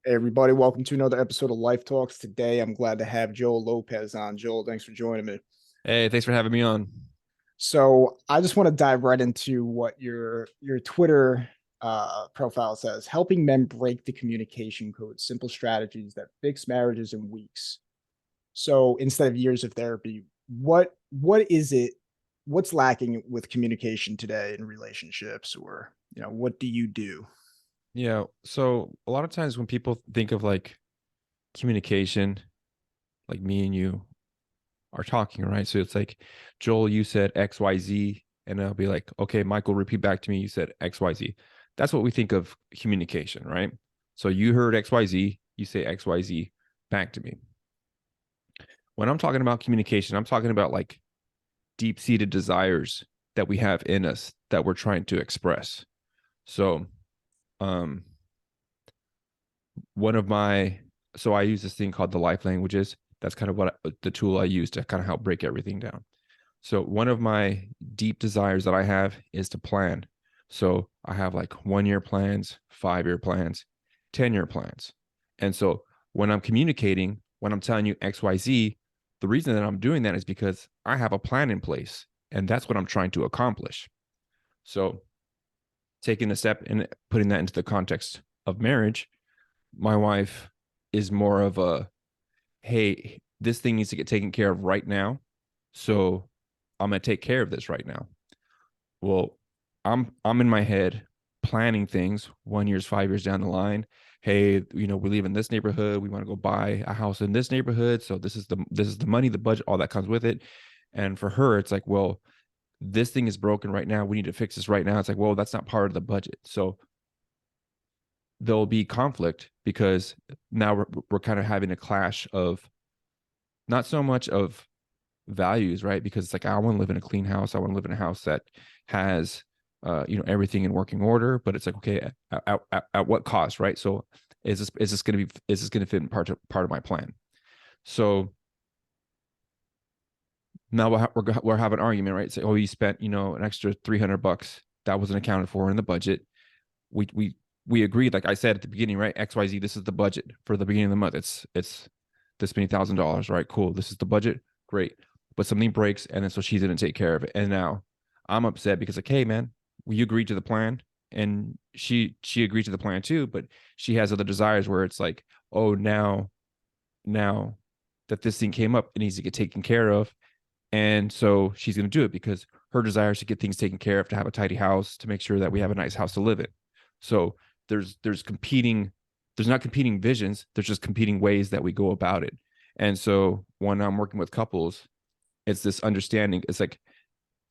Hey everybody, welcome to another episode of Life Talks. Today, I'm glad to have Joel Lopez on. Joel, thanks for joining me. Hey, thanks for having me on. So, I just want to dive right into what your Twitter profile says: helping men break the communication code, simple strategies that fix marriages in weeks. So, instead of years of therapy, what is it? What's lacking with communication today in relationships, or what do you do? Yeah, so a lot of times when people think of like communication, like me and you are talking, right? So it's like, Joel, you said XYZ, and I'll be like, okay, Michael, repeat back to me. You said XYZ. That's what we think of communication, right? So you heard XYZ, you say XYZ back to me. When I'm talking about communication, I'm talking about like deep-seated desires that we have in us that we're trying to express. So, um, one of my so I use this thing called the life languages. That's kind of the tool I use to kind of help break everything down. So one of my deep desires that I have is to plan. So I have like 1 year plans, 5 year plans, 10 year plans. And so when I'm communicating, when I'm telling you XYZ, the reason that I'm doing that is because I have a plan in place, and that's what I'm trying to accomplish. So taking a step and putting that into the context of marriage, my wife is more of a, hey, this thing needs to get taken care of right now. So I'm going to take care of this right now. Well, I'm in my head planning things 1 year, 5 years down the line. Hey, we live in this neighborhood. We want to go buy a house in this neighborhood. So this is the money, the budget, all that comes with it. And for her, it's like, well, this thing is broken right now. We need to fix this right now. It's like, well, that's not part of the budget. So there'll be conflict because now we're kind of having a clash of not so much of values, right? Because it's like, I want to live in a clean house. I want to live in a house that has, everything in working order. But it's like, okay, at what cost, right? So is this going to fit in part of my plan? So now we're having an argument, right? Say, oh, you spent an extra $300 that wasn't accounted for in the budget. We agreed, like I said at the beginning, right? XYZ, this is the budget for the beginning of the month. It's this many $1,000, right? Cool. This is the budget. Great. But something breaks, and then so she didn't take care of it. And now I'm upset because, like, hey man, we agreed to the plan, and she agreed to the plan too, but she has other desires where it's like, oh, now that this thing came up, it needs to get taken care of. And so she's going to do it because her desire is to get things taken care of, to have a tidy house, to make sure that we have a nice house to live in. So there's competing, there's not competing visions, there's just competing ways that we go about it. And so when I'm working with couples, it's this understanding. It's like,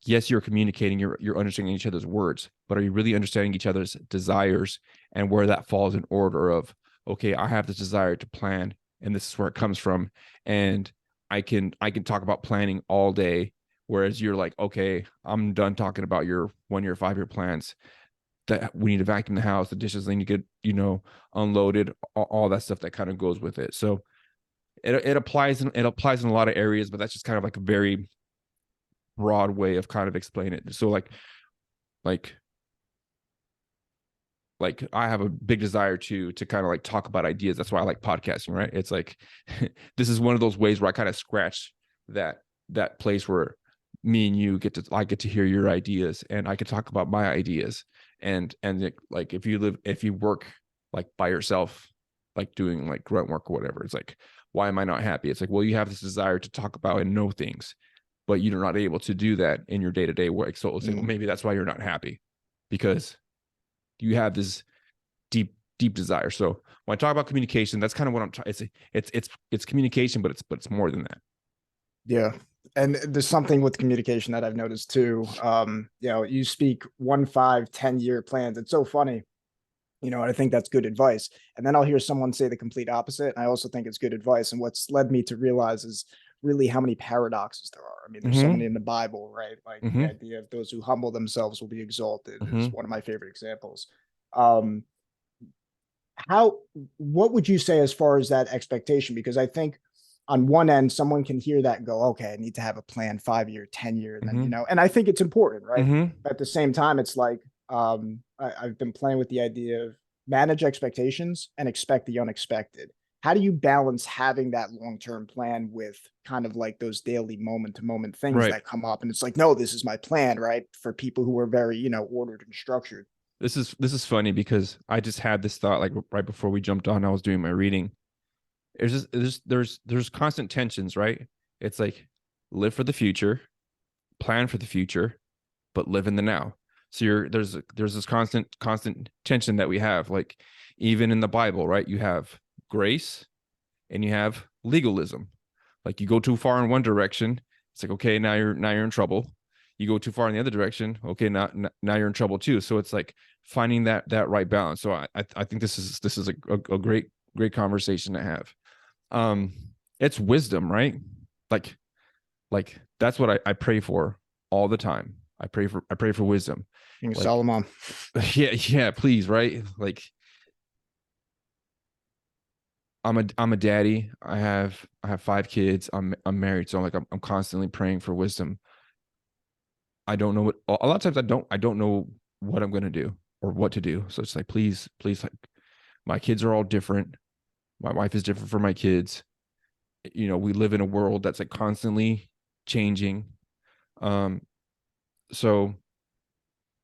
yes, you're communicating, you're understanding each other's words, but are you really understanding each other's desires and where that falls in order of, okay, I have this desire to plan, and this is where it comes from. And I can talk about planning all day, whereas you're like, okay, I'm done talking about your 1 year, 5 year plans. That we need to vacuum the house, the dishes need to get, unloaded, all that stuff that kind of goes with it. So it applies in a lot of areas, but that's just kind of like a very broad way of kind of explaining it. So like like I have a big desire to kind of like talk about ideas. That's why I like podcasting, right? It's like this is one of those ways where I kind of scratch that place where me and you I get to hear your ideas, and I can talk about my ideas. And like if you work like by yourself, like doing like grunt work or whatever, it's like, why am I not happy? It's like, well, you have this desire to talk about and know things, but you're not able to do that in your day-to-day work. So it's like, well, Mm. maybe that's why you're not happy, because you have this deep desire. So when I talk about communication, that's kind of what I'm trying. It's communication, but it's more than that. Yeah. And there's something with communication that I've noticed too. You speak 1, 5, 10 year plans. It's so funny, and I think that's good advice. And then I'll hear someone say the complete opposite. And I also think it's good advice. And what's led me to realize is really how many paradoxes there are. I mean, there's so many Mm-hmm. in the Bible, right? Like the Mm-hmm. idea of those who humble themselves will be exalted is Mm-hmm. one of my favorite examples. Um, how what would you say as far as that expectation? Because I think on one end someone can hear that and go, okay, I need to have a plan, 5 year, 10 year, and then Mm-hmm. and I think it's important, right? Mm-hmm. But at the same time it's like, I've been playing with the idea of manage expectations and expect the unexpected. How do you balance having that long-term plan with kind of like those daily moment to moment things Right. that come up? And it's like, no, this is my plan, right? For people who are very, ordered and structured. This is funny because I just had this thought like right before we jumped on. I was doing my reading. There's constant tensions, right? It's like live for the future, plan for the future, but live in the now. So there's this constant tension that we have. Like even in the Bible, right? You have grace and you have legalism. Like you go too far in one direction, it's like okay, now you're in trouble. You go too far in the other direction, okay, now you're in trouble too. So it's like finding that right balance. So I think this is a great conversation to have. Um, it's wisdom, right? Like that's what I pray for all the time. I pray for wisdom. King Like Solomon. yeah, please, right? Like I'm a daddy. I have 5 kids. I'm married, so I'm constantly praying for wisdom. I don't know what a lot of times I don't know what I'm gonna do or what to do. So it's like please like my kids are all different. My wife is different from my kids. We live in a world that's like constantly changing. Um so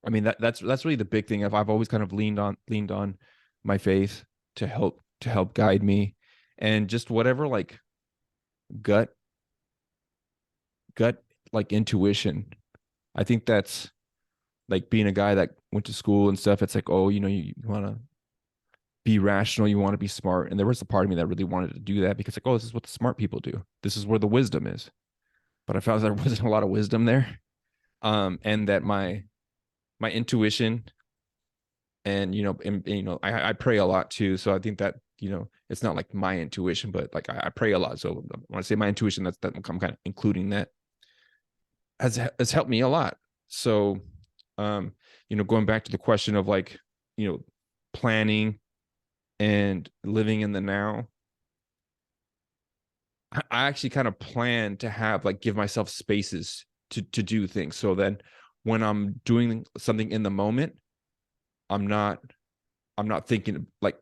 I mean that's really the big thing. I've always kind of leaned on my faith to help guide me and just whatever like gut gut like intuition. I think that's like being a guy that went to school and stuff. It's like, oh, you want to be rational, you want to be smart. And there was a part of me that really wanted to do that because like, oh, this is what the smart people do. This is where the wisdom is. But I found there wasn't a lot of wisdom there. And that my intuition and I pray a lot too. So I think that it's not like my intuition, but like I pray a lot. So when I say my intuition, that I'm kind of including that has helped me a lot. So going back to the question of like planning and living in the now, I actually kind of plan to have like give myself spaces to do things. So then when I'm doing something in the moment, I'm not I'm not thinking like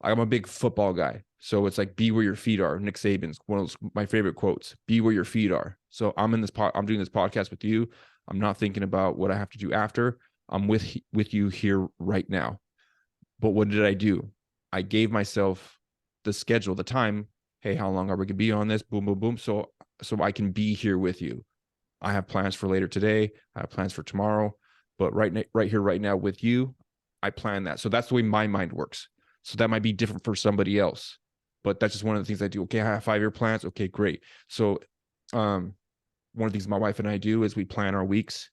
I'm a big football guy. So it's like be where your feet are. Nick Saban's one of my favorite quotes. Be where your feet are. So I'm doing this podcast with you. I'm not thinking about what I have to do after. I'm with you here right now. But what did I do? I gave myself the schedule, the time. Hey, how long are we gonna be on this? Boom, boom, boom. So I can be here with you. I have plans for later today. I have plans for tomorrow. But right here, right now with you, I plan that. So that's the way my mind works. So that might be different for somebody else. But that's just one of the things I do. Okay, I have 5-year plans. Okay, great. So one of the things my wife and I do is we plan our weeks.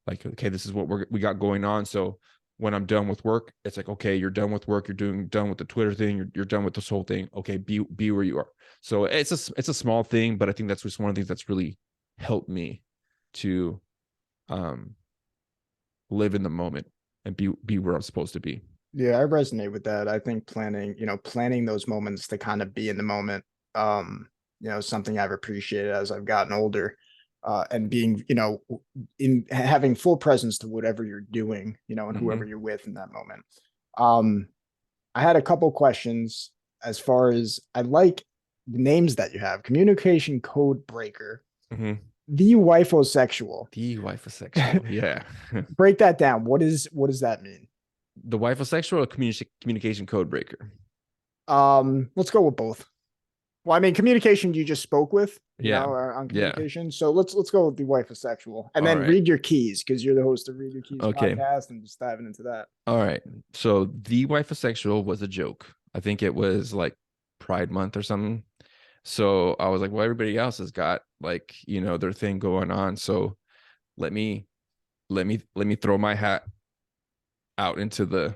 Like, okay, this is what we got going on. So when I'm done with work, it's like, okay, you're done with work. You're done with the Twitter thing. You're done with this whole thing. Okay, be where you are. So it's a small thing, but I think that's just one of the things that's really helped me to um live in the moment and be where I'm supposed to be. Yeah, I resonate with that. I think planning those moments to kind of be in the moment, something I've appreciated as I've gotten older, and being, in having full presence to whatever you're doing, and whoever Mm-hmm. you're with in that moment. Um, I had a couple questions as far as I like the names that you have: communication code breaker, Mm-hmm. the wifosexual. The wife is sexual. Yeah. Break that down. What does that mean? The wife is sexual or communication code breaker. Let's go with both. Well, I mean, communication you just spoke with, Yeah. on Yeah. communication. So let's go with the wife is sexual, and All then right. read your keys because you're the host of Read Your Keys Okay. podcast, and just diving into that. All right. So the wife is sexual was a joke. I think it was like Pride Month or something. So I was like, well, everybody else has got like, their thing going on. So let me let me throw my hat out into the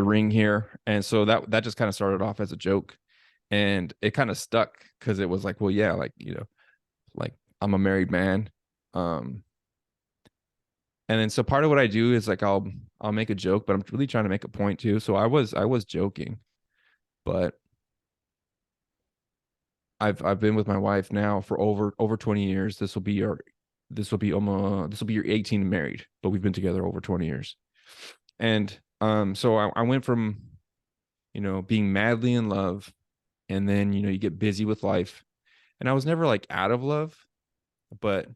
ring here. And so that just kind of started off as a joke. And it kind of stuck because it was like, well, yeah, like, like I'm a married man. Um, and then so part of what I do is like I'll make a joke, but I'm really trying to make a point too. So I was joking, but I've been with my wife now for over 20 years. This will be your 18 married, but we've been together over 20 years. And So I went from, being madly in love, and then, you get busy with life. And I was never like out of love, but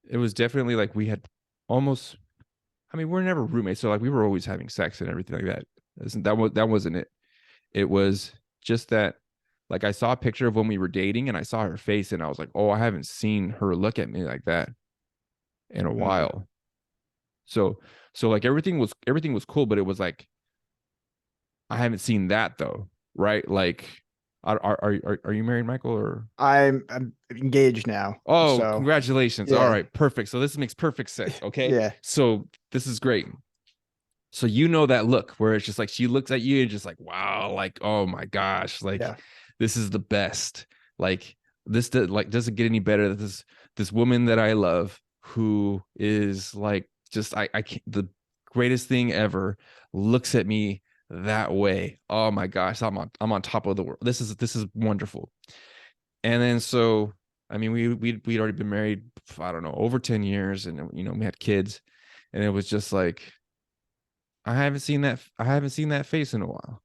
it was definitely like we had almost, I mean, we're never roommates, so like we were always having sex and everything like that. That wasn't it. It was just that, like, I saw a picture of when we were dating and I saw her face and I was like, oh, I haven't seen her look at me like that in a Mm. while. So like everything was cool, but it was like I haven't seen that though, right? Like, are you married, Michael? Or I'm engaged now, oh, so congratulations! All yeah, right, perfect. So this makes perfect sense. Okay, yeah, so this is great. So that look where it's just like she looks at you and just like, wow, like, oh my gosh, like yeah, this is the best. Like like doesn't get any better. This woman that I love, who is like just I can't, the greatest thing ever, looks at me that way. Oh my gosh, I'm on top of the world. This is wonderful. And then so I mean we'd already been married, I don't know, over 10 years, and we had kids, and it was just like I haven't seen that face in a while.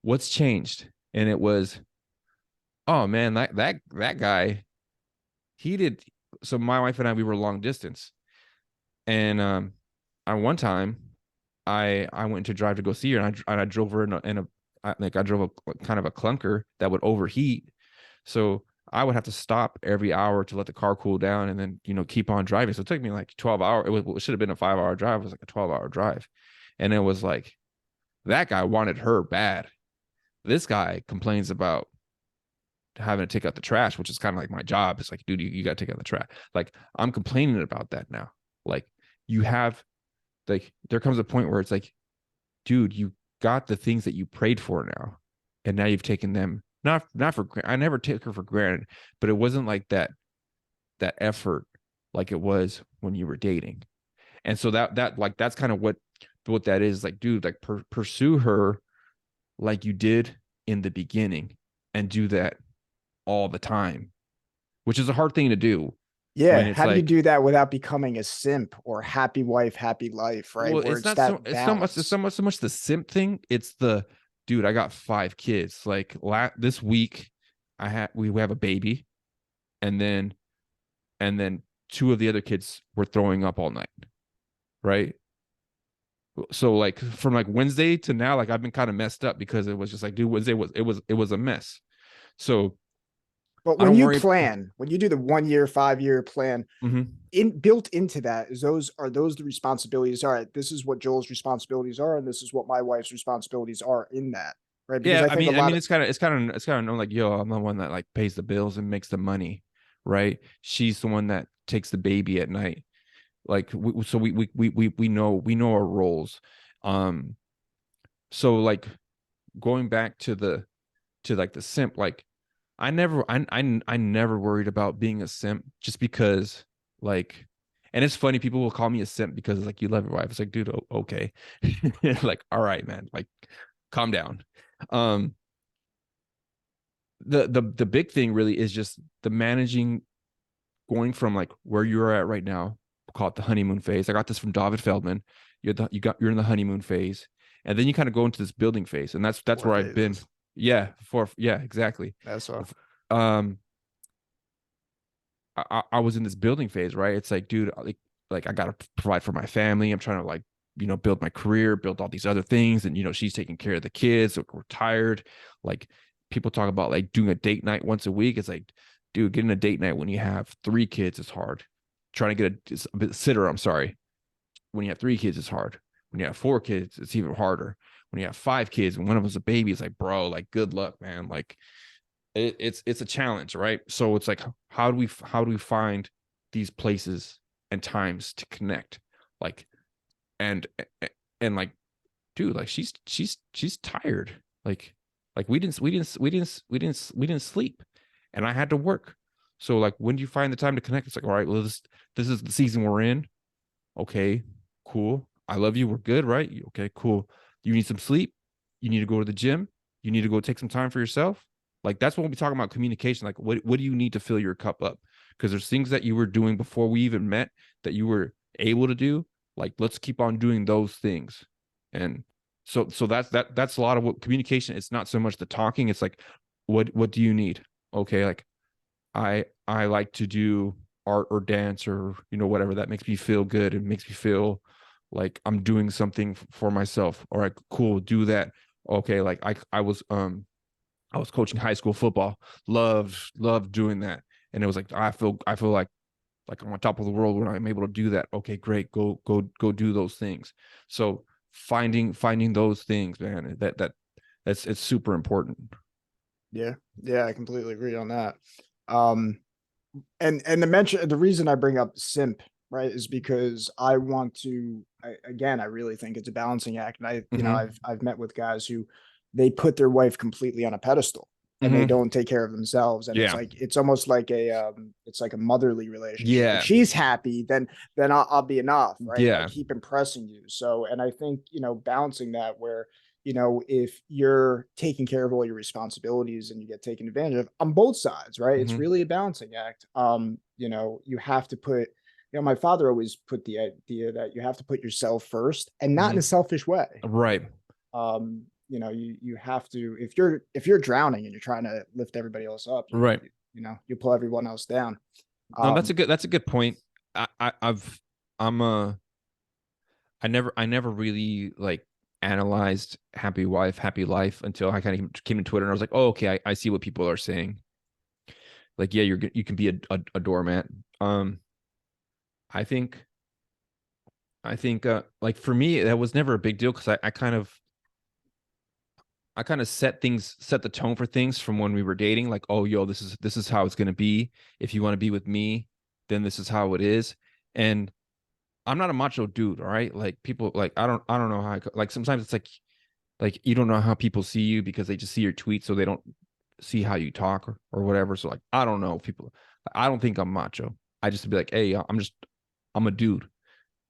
What's changed? And it was, oh man, that guy, he did. So my wife and I, we were long distance, and on one time, I went to drive to go see her, and I drove her I drove a kind of a clunker that would overheat, so I would have to stop every hour to let the car cool down, and then keep on driving. So it took me like 12 hours. It should have been a 5 hour drive. It was like a 12 hour drive, and it was like that guy wanted her bad. This guy complains about having to take out the trash, which is kind of like my job. It's like, dude, you got to take out the trash. Like, I'm complaining about that now. Like, you have, like, there comes a point where it's like, dude, you got the things that you prayed for now, and now you've taken them. Not for I never take her for granted, but it wasn't like that effort like it was when you were dating. And so that like that's kind of what that is like, dude. Like, pursue her like you did in the beginning, and do that all the time, which is a hard thing to do when yeah. it's How do you like, do that without becoming a simp or happy wife, happy life, right? well, Where it's it's not so that it's not much balance. so much the simp thing. It's the, dude, I got 5 kids. Like, this week we have a baby, and then two of the other kids were throwing up all night, right? So like from like Wednesday to now, like I've been kind of messed up because it was just like, dude, Wednesday was a mess. So But I when don't you worry. plan, when you do the 1 year, 5 year plan, Mhm. in built into that is those the responsibilities. All right, this is what Joel's responsibilities are, and this is what my wife's responsibilities are in that, right? Because Yeah, I I think a mean, I lot mean, of it's kind of known like, yo, I'm the one that like pays the bills and makes the money, right? She's the one that takes the baby at night. Like, so we know our roles. Um, so like going back to like the simp, like I never worried about being a simp, just because, like, and it's funny, people will call me a simp because it's like, you love your wife. It's like, dude, okay, like, all right, man, like, calm down. Um, the big thing really is just the managing, going from like where you're at right now, call it the honeymoon phase. I got this from David Feldman. You're in the honeymoon phase, and then you kind of go into this building phase, and that's four where I've been. phases. Yeah, exactly. That's all. Um, I was in this building phase, right? It's like, dude, like I gotta provide for my family. I'm trying to, like, build my career, build all these other things, and she's taking care of the kids. So we're tired. Like, people talk about like doing a date night once a week. It's like, dude, getting a date night when you have 3 kids is hard. Trying to get a sitter, I'm sorry. When you have 3 kids, it's hard. When you have 4 kids, it's even harder. When you have 5 kids and one of them's a baby, it's like, bro, like, good luck, man. Like, it's a challenge, right? So it's like, how do we find these places and times to connect, like, and and like, dude, like, she's tired, like we didn't sleep, and I had to work. So like, when do you find the time to connect? It's like, all right, well, this is the season we're in. Okay, cool, I love you, we're good, right? Okay, cool. You need some sleep, you need to go to the gym, you need to go take some time for yourself. Like, that's when we talk about communication. Like, what do you need to fill your cup up? Because there's things that you were doing before we even met that you were able to do, Like, let's keep on doing those things. And so that's a lot of what communication. It's not so much the talking. It's like, what do you need? Okay, like I like to do art or dance or whatever that makes me feel good. It makes me feel like I'm doing something for myself. All right, cool, do that. Okay, like I was coaching high school football. Loved doing that. And it was like I feel like I'm on top of the world when I'm able to do that. Okay, great. Go do those things. So finding those things, man, that's it's super important. Yeah, yeah, I completely agree on that. Um, and the reason I bring up simp, right, is because I want to, again, I really think it's a balancing act. And Mm-hmm. I've met with guys who they put their wife completely on a pedestal and they Mm-hmm. don't take care of themselves. And Yeah. it's almost like it's like a motherly relationship. Like Yeah. she's happy, then I'll be enough, right? And I Yeah. keep impressing you. So, and I think, balancing that where, if you're taking care of all your responsibilities and you get taken advantage of on both sides, right? It's Mm-hmm. really a balancing act. You have to put, my father always put the idea that you have to put yourself first and not in a Mm-hmm. selfish way. Right. You have to, if you're drowning and you're trying to lift everybody else up, Right. you pull everyone else down. No, Um, that's a good point. I've I'm I never really like analyzed happy wife, happy life until I kind of came to Twitter and I was like, oh, okay, I see what people are saying. Like, yeah, you can be a doormat. I think like for me that was never a big deal because I kind of set the tone for things from when we were dating. Like, oh, yo, this is how it's gonna be. If you want to be with me, then this is how it is. And I'm not a macho dude, all right? Like people like I don't know how like sometimes it's like you don't know how people see you because they just see your tweets, so they don't see how you talk or whatever. So like I don't know people. I don't think I'm macho. I just be like, hey, I'm a dude,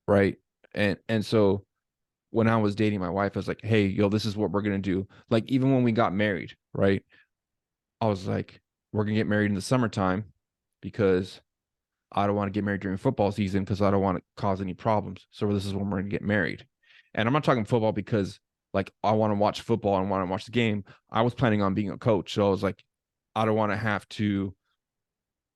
right? And so when I was dating my wife, I was like, hey, yo, this is what we're gonna do. Like even when we got married, right? I was like, we're gonna get married in the summertime because I don't want to get married during football season because I don't want to cause any problems. So this is when we're gonna get married. And I'm not talking football because like I want to watch football and want to watch the game. I was planning on being a coach. So I was like, I don't want to have to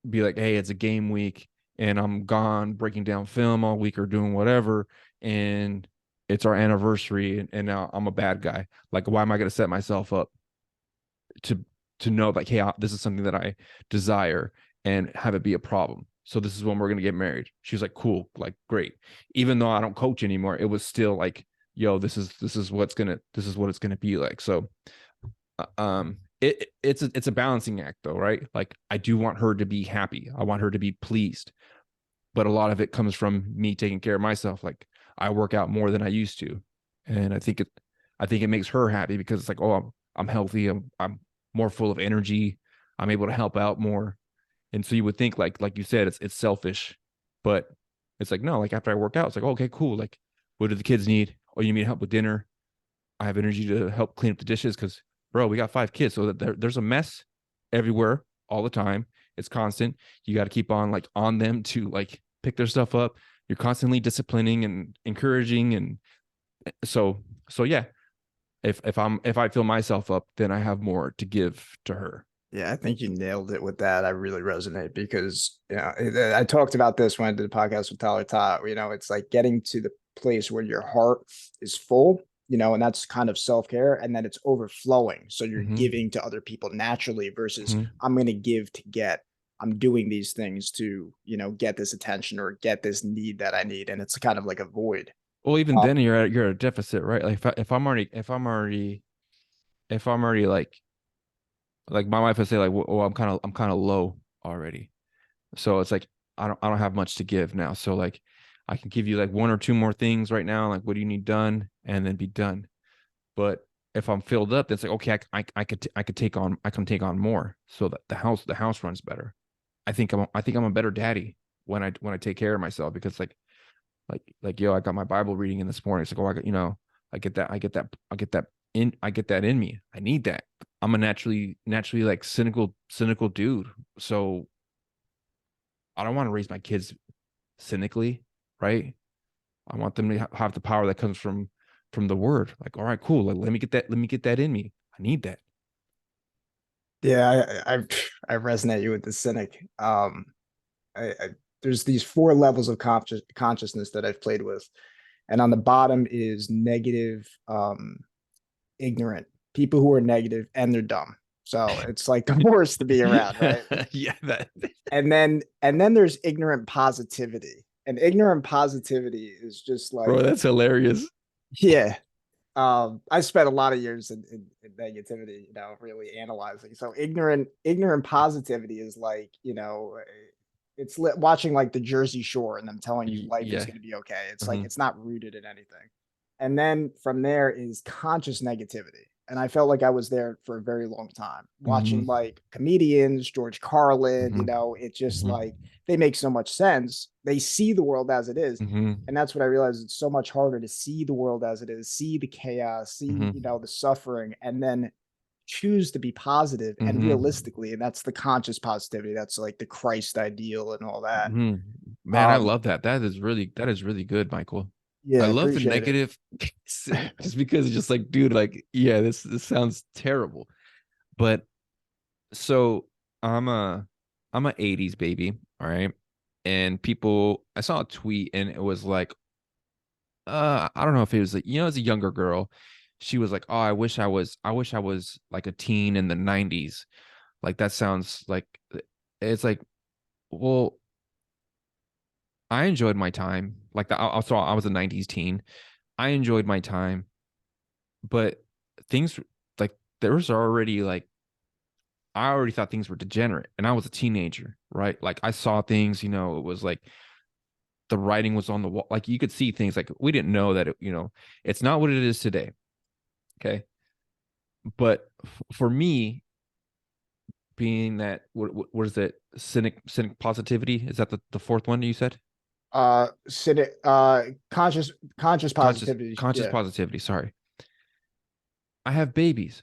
be like, hey, it's a game week and I'm gone breaking down film all week or doing whatever. And it's our anniversary and now I'm a bad guy. Like, why am I gonna set myself up to know like, hey, this is something that I desire and have it be a problem. So this is when we're gonna get married. She was like, cool, like great. Even though I don't coach anymore, it was still like, yo, this is what it's gonna be like. So it's a balancing act though, right? Like I do want her to be happy. I want her to be pleased. But a lot of it comes from me taking care of myself. Like I work out more than I used to. And I think it makes her happy because it's like, oh, I'm healthy. I'm more full of energy. I'm able to help out more. And so you would think like you said, it's selfish, but it's like, no, like after I work out, it's like, oh, okay, cool. Like, what do the kids need? Oh, you need help with dinner? I have energy to help clean up the dishes because, bro, we got 5 kids, so that there's a mess everywhere all the time. It's constant. You got to keep on like on them to like pick their stuff up. You're constantly disciplining and encouraging, and so yeah. If I fill myself up, then I have more to give to her. Yeah, I think you nailed it with that. I really resonate because I talked about this when I did a podcast with Tyler Todd. It's like getting to the place where your heart is full, and that's kind of self-care, and then it's overflowing. So you're Mm-hmm. giving to other people naturally versus Mm-hmm. I'm going to give to get. I'm doing these things to, get this attention or get this need that I need, and it's kind of like a void. Well, even Uh, then you're at a deficit, right? Like if I'm already like my wife would say like, oh, I'm kind of low already. So it's like I don't have much to give now. So like I can give you like one or two more things right now. Like what do you need done, and then be done. But if I'm filled up, it's like okay, I could I can take on more, so that the house runs better. I think I'm a better daddy when I take care of myself because like yo, I got my Bible reading in this morning. It's like oh, I got I get that in me. I need that. I'm a naturally like cynical dude. So I don't want to raise my kids cynically, right? I want them to have the power that comes from the word. Like, all right, cool. Like, let me get that in me. I need that. Yeah, I resonate you with the cynic. I there's these four levels of consciousness that I've played with, and on the bottom is negative, ignorant people who are negative and they're dumb. So it's like the worst to be around, right? Yeah, that And then there's ignorant positivity, and ignorant positivity is just bro, like, that's hilarious. yeah. I spent a lot of years in negativity, really analyzing. So ignorant positivity is like, it's watching like the Jersey Shore and them telling you life is Yeah. going to be okay. It's like Hmm. it's not rooted in anything. And then from there is conscious negativity. And I felt like I was there for a very long time, Hmm. watching like comedians, George Carlin, Hmm. it just Hmm. like they make so much sense. They see the world as it is. Hmm. And that's what I realized. It's so much harder to see the world as it is, see the chaos, see, Hmm. the suffering, and then choose to be positive and Hmm. realistically. And that's the conscious positivity. That's like the Christ ideal and all that. Hmm. Man, I Um, love that. That is really good, Michael. I yeah, love the appreciate it. negative cynic just because it's just like, dude, like, yeah, this sounds terrible. But so I'm a I'm a 80s baby, all right? And people I saw a tweet and it was like, I don't know if it was like, as a younger girl, she was like, "Oh, I wish I was like a teen in the 90s." Like that sounds like it's like, well, I enjoyed my time. Like that I was a 90s teen. I enjoyed my time, but things like there was already like I already thought things were degenerate and I was a teenager, right? Like I saw things, it was like the writing was on the wall. Like you could see things like we didn't know that it's not what it is today. Okay. But for me, being that what is it? Cynic positivity? Is that the fourth one you said? Conscious positivity. Conscious Yeah. positivity. Sorry. I have babies.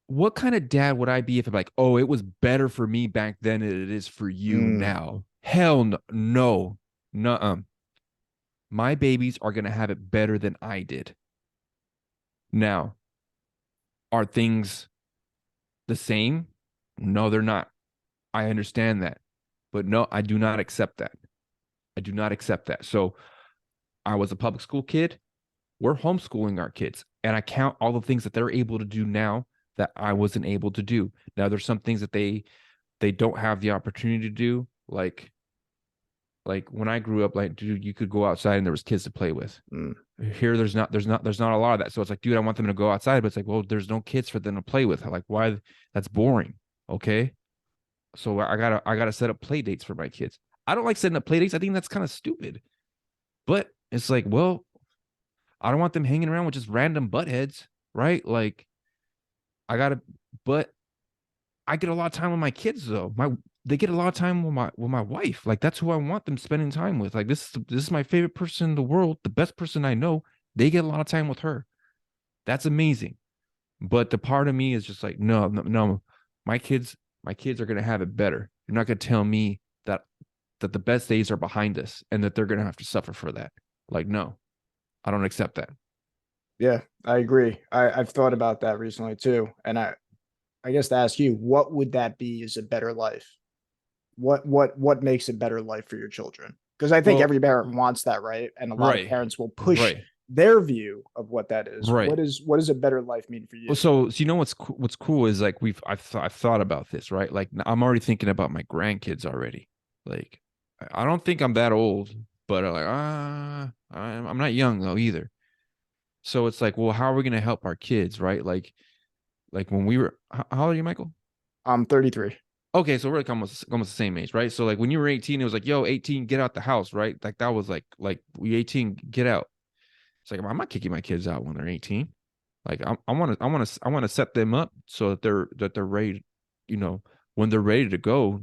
What kind of dad would I be if I'm like, oh, it was better for me back then than it is for you Mm, now? Hell no, no, no. My babies are gonna have it better than I did. Now, are things the same? No, they're not. I understand that, but no, I do not accept that. I do not accept that. So I was a public school kid. We're homeschooling our kids, and I count all the things that they're able to do now that I wasn't able to do. Now there's some things that they don't have the opportunity to do, like when I grew up, like dude, you could go outside and there was kids to play with. mm. Here there's not a lot of that. So it's like, dude, I want them to go outside, but it's like, well, there's no kids for them to play with. Like, why? That's boring. Okay. So I gotta set up play dates for my kids. I don't like setting up play dates. I think that's kind of stupid. But it's like, well, I don't want them hanging around with just random buttheads, right? Like I gotta, but I get a lot of time with my kids though. They get a lot of time with my wife. Like that's who I want them spending time with. Like this is my favorite person in the world, the best person I know. They get a lot of time with her. That's amazing. But the part of me is just like, no, no, no. My kids, my kids are gonna have it better. You're not gonna tell me that the best days are behind us and that they're gonna have to suffer for that. Like, no, I don't accept that. Yeah, I agree. I've thought about that recently too. And I guess to ask you, what would that be as a better life? What makes a better life for your children? Because I think Well, every parent wants that, right? And a lot of right, parents will push right, their view of what that is. right. What does a better life mean for Well, you? so you know what's cool is like I've thought about this, right? Like I'm already thinking about my grandkids already. Like I don't think I'm that old, but like I'm not young though either. So it's like, well, how are we gonna help our kids, right? Like when we were, how old are you, Michael? I'm 33. Okay, so we're like almost the same age, right? So like when you were 18, it was like, yo, 18, get out the house, right? Like that was like we 18, get out. It's like I'm not kicking my kids out when they're 18. Like I want to set them up so that they're ready, you know, when they're ready to go.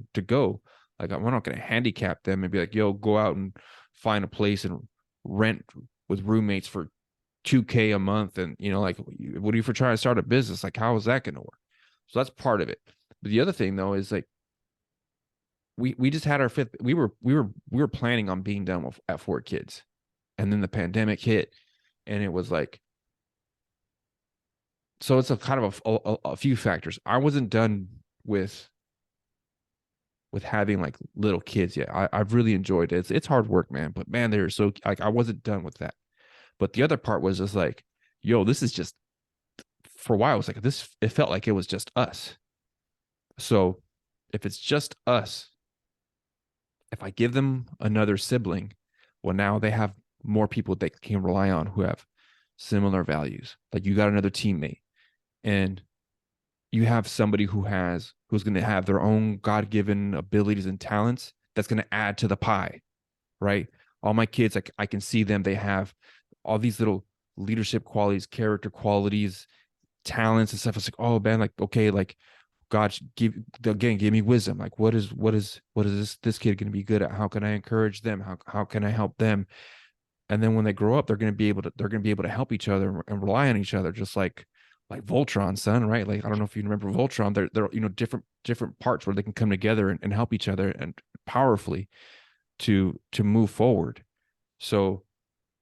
Like I'm not going to handicap them and be like, yo, go out and find a place and rent with roommates for 2K a month, and like, what are you for trying to start a business? Like, how is that going to work? So that's part of it. But the other thing though is like we just had our fifth. We were planning on being done with, at 4 kids, and then the pandemic hit, and it was like, so it's a kind of a few factors. I wasn't done with having like little kids yet. I've really enjoyed it. It's hard work, man, but man, they're so like I wasn't done with that. But the other part was just like, yo, this is just, for a while it was like this. It felt like it was just us. So if it's just us, if I give them another sibling, well, now they have more people they can rely on who have similar values. Like you got another teammate, and you have somebody who's going to have their own God-given abilities and talents that's going to add to the pie, right? All my kids, like I can see them, they have all these little leadership qualities, character qualities, talents and stuff. It's like, oh man, like okay, like God give me wisdom. Like what is this kid going to be good at? How can I encourage them? How can I help them? And then when they grow up, they're going to be able to help each other and rely on each other, just like Voltron, son, right? Like I don't know if you remember Voltron. They're different parts where they can come together and help each other and powerfully to move forward. So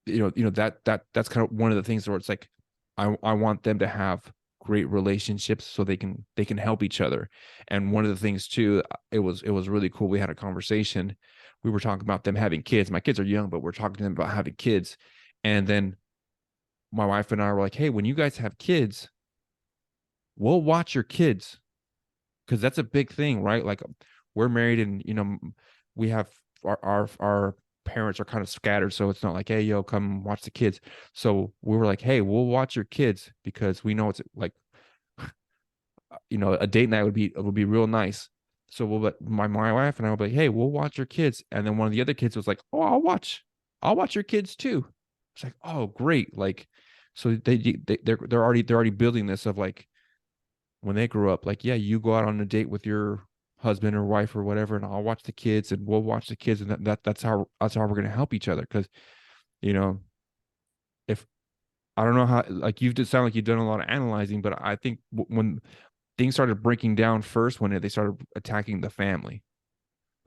that's kind of one of the things where it's like I want them to have great relationships so they can help each other. And one of the things too, it was really cool. We had a conversation. We were talking about them having kids. My kids are young, but we're talking to them about having kids. And then my wife and I were like, hey, when you guys have kids, we'll watch your kids, because that's a big thing, right? Like we're married, and we have our parents are kind of scattered, so it's not like, hey, yo, come watch the kids. So we were like, hey, we'll watch your kids, because we know it's like, a date night would be real nice. So we'll let my wife and I will be like, hey, we'll watch your kids. And then one of the other kids was like, oh, I'll watch your kids too. It's like, oh, great. Like, so they're already building this of like, when they grow up, like, yeah, you go out on a date with your husband or wife or whatever, and I'll watch the kids, and we'll watch the kids, and that's how we're gonna help each other. Because you know, if I don't know how, like you just sound like you've done a lot of analyzing, but I think when things started breaking down first, when they started attacking the family,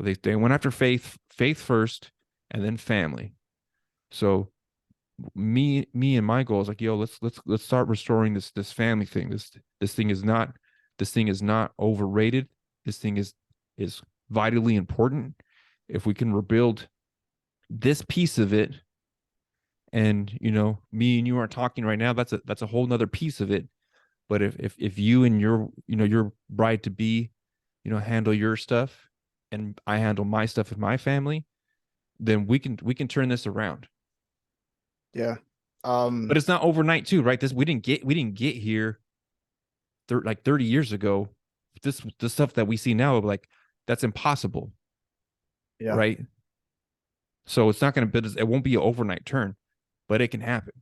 they went after faith first, and then family. So me and my goal is like, yo, let's start restoring this family thing. This thing is not overrated. This thing is vitally important. If we can rebuild this piece of it, and me and you aren't talking right now, that's a whole nother piece of it. But if you and your bride to be, handle your stuff, and I handle my stuff with my family, then we can turn this around. Yeah. But it's not overnight too, right? This we didn't get here like 30 years ago. The stuff that we see now, like that's impossible, Yeah. right? So it's not going to be, it won't be an overnight turn, but it can happen.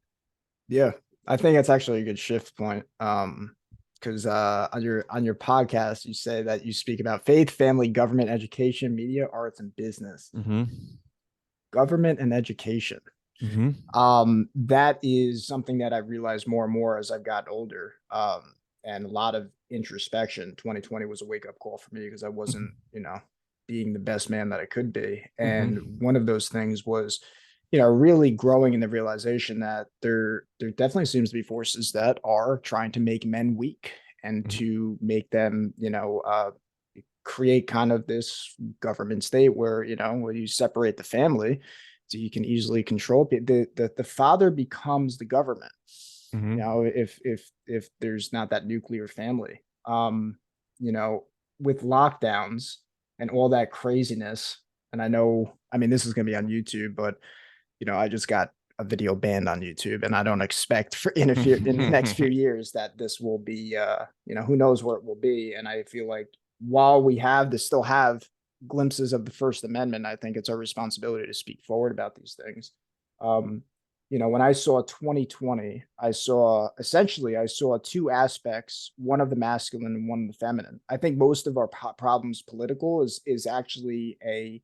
Yeah. I think it's actually a good shift point. Because on your podcast, you say that you speak about faith, family, government, education, media, arts, and business. Mm-hmm. Government and education. Mm-hmm. That is something that I've realized more and more as I've gotten older. And a lot of introspection. 2020 was a wake up call for me because I wasn't, being the best man that I could be. And Mm-hmm. one of those things was, really growing in the realization that there definitely seems to be forces that are trying to make men weak and Mm-hmm. to make them, create kind of this government state where, where you separate the family so you can easily control the father becomes the government, if there's not that nuclear family. You know, with lockdowns and all that craziness, and I mean, this is going to be on YouTube, but I just got a video banned on YouTube, and I don't expect for in the next few years that this will be, who knows where it will be. And I feel like while we have to still have glimpses of the First Amendment, I think it's our responsibility to speak forward about these things. Um, when I saw 2020, I saw two aspects, one of the masculine and one of the feminine. I think most of our problems political is actually a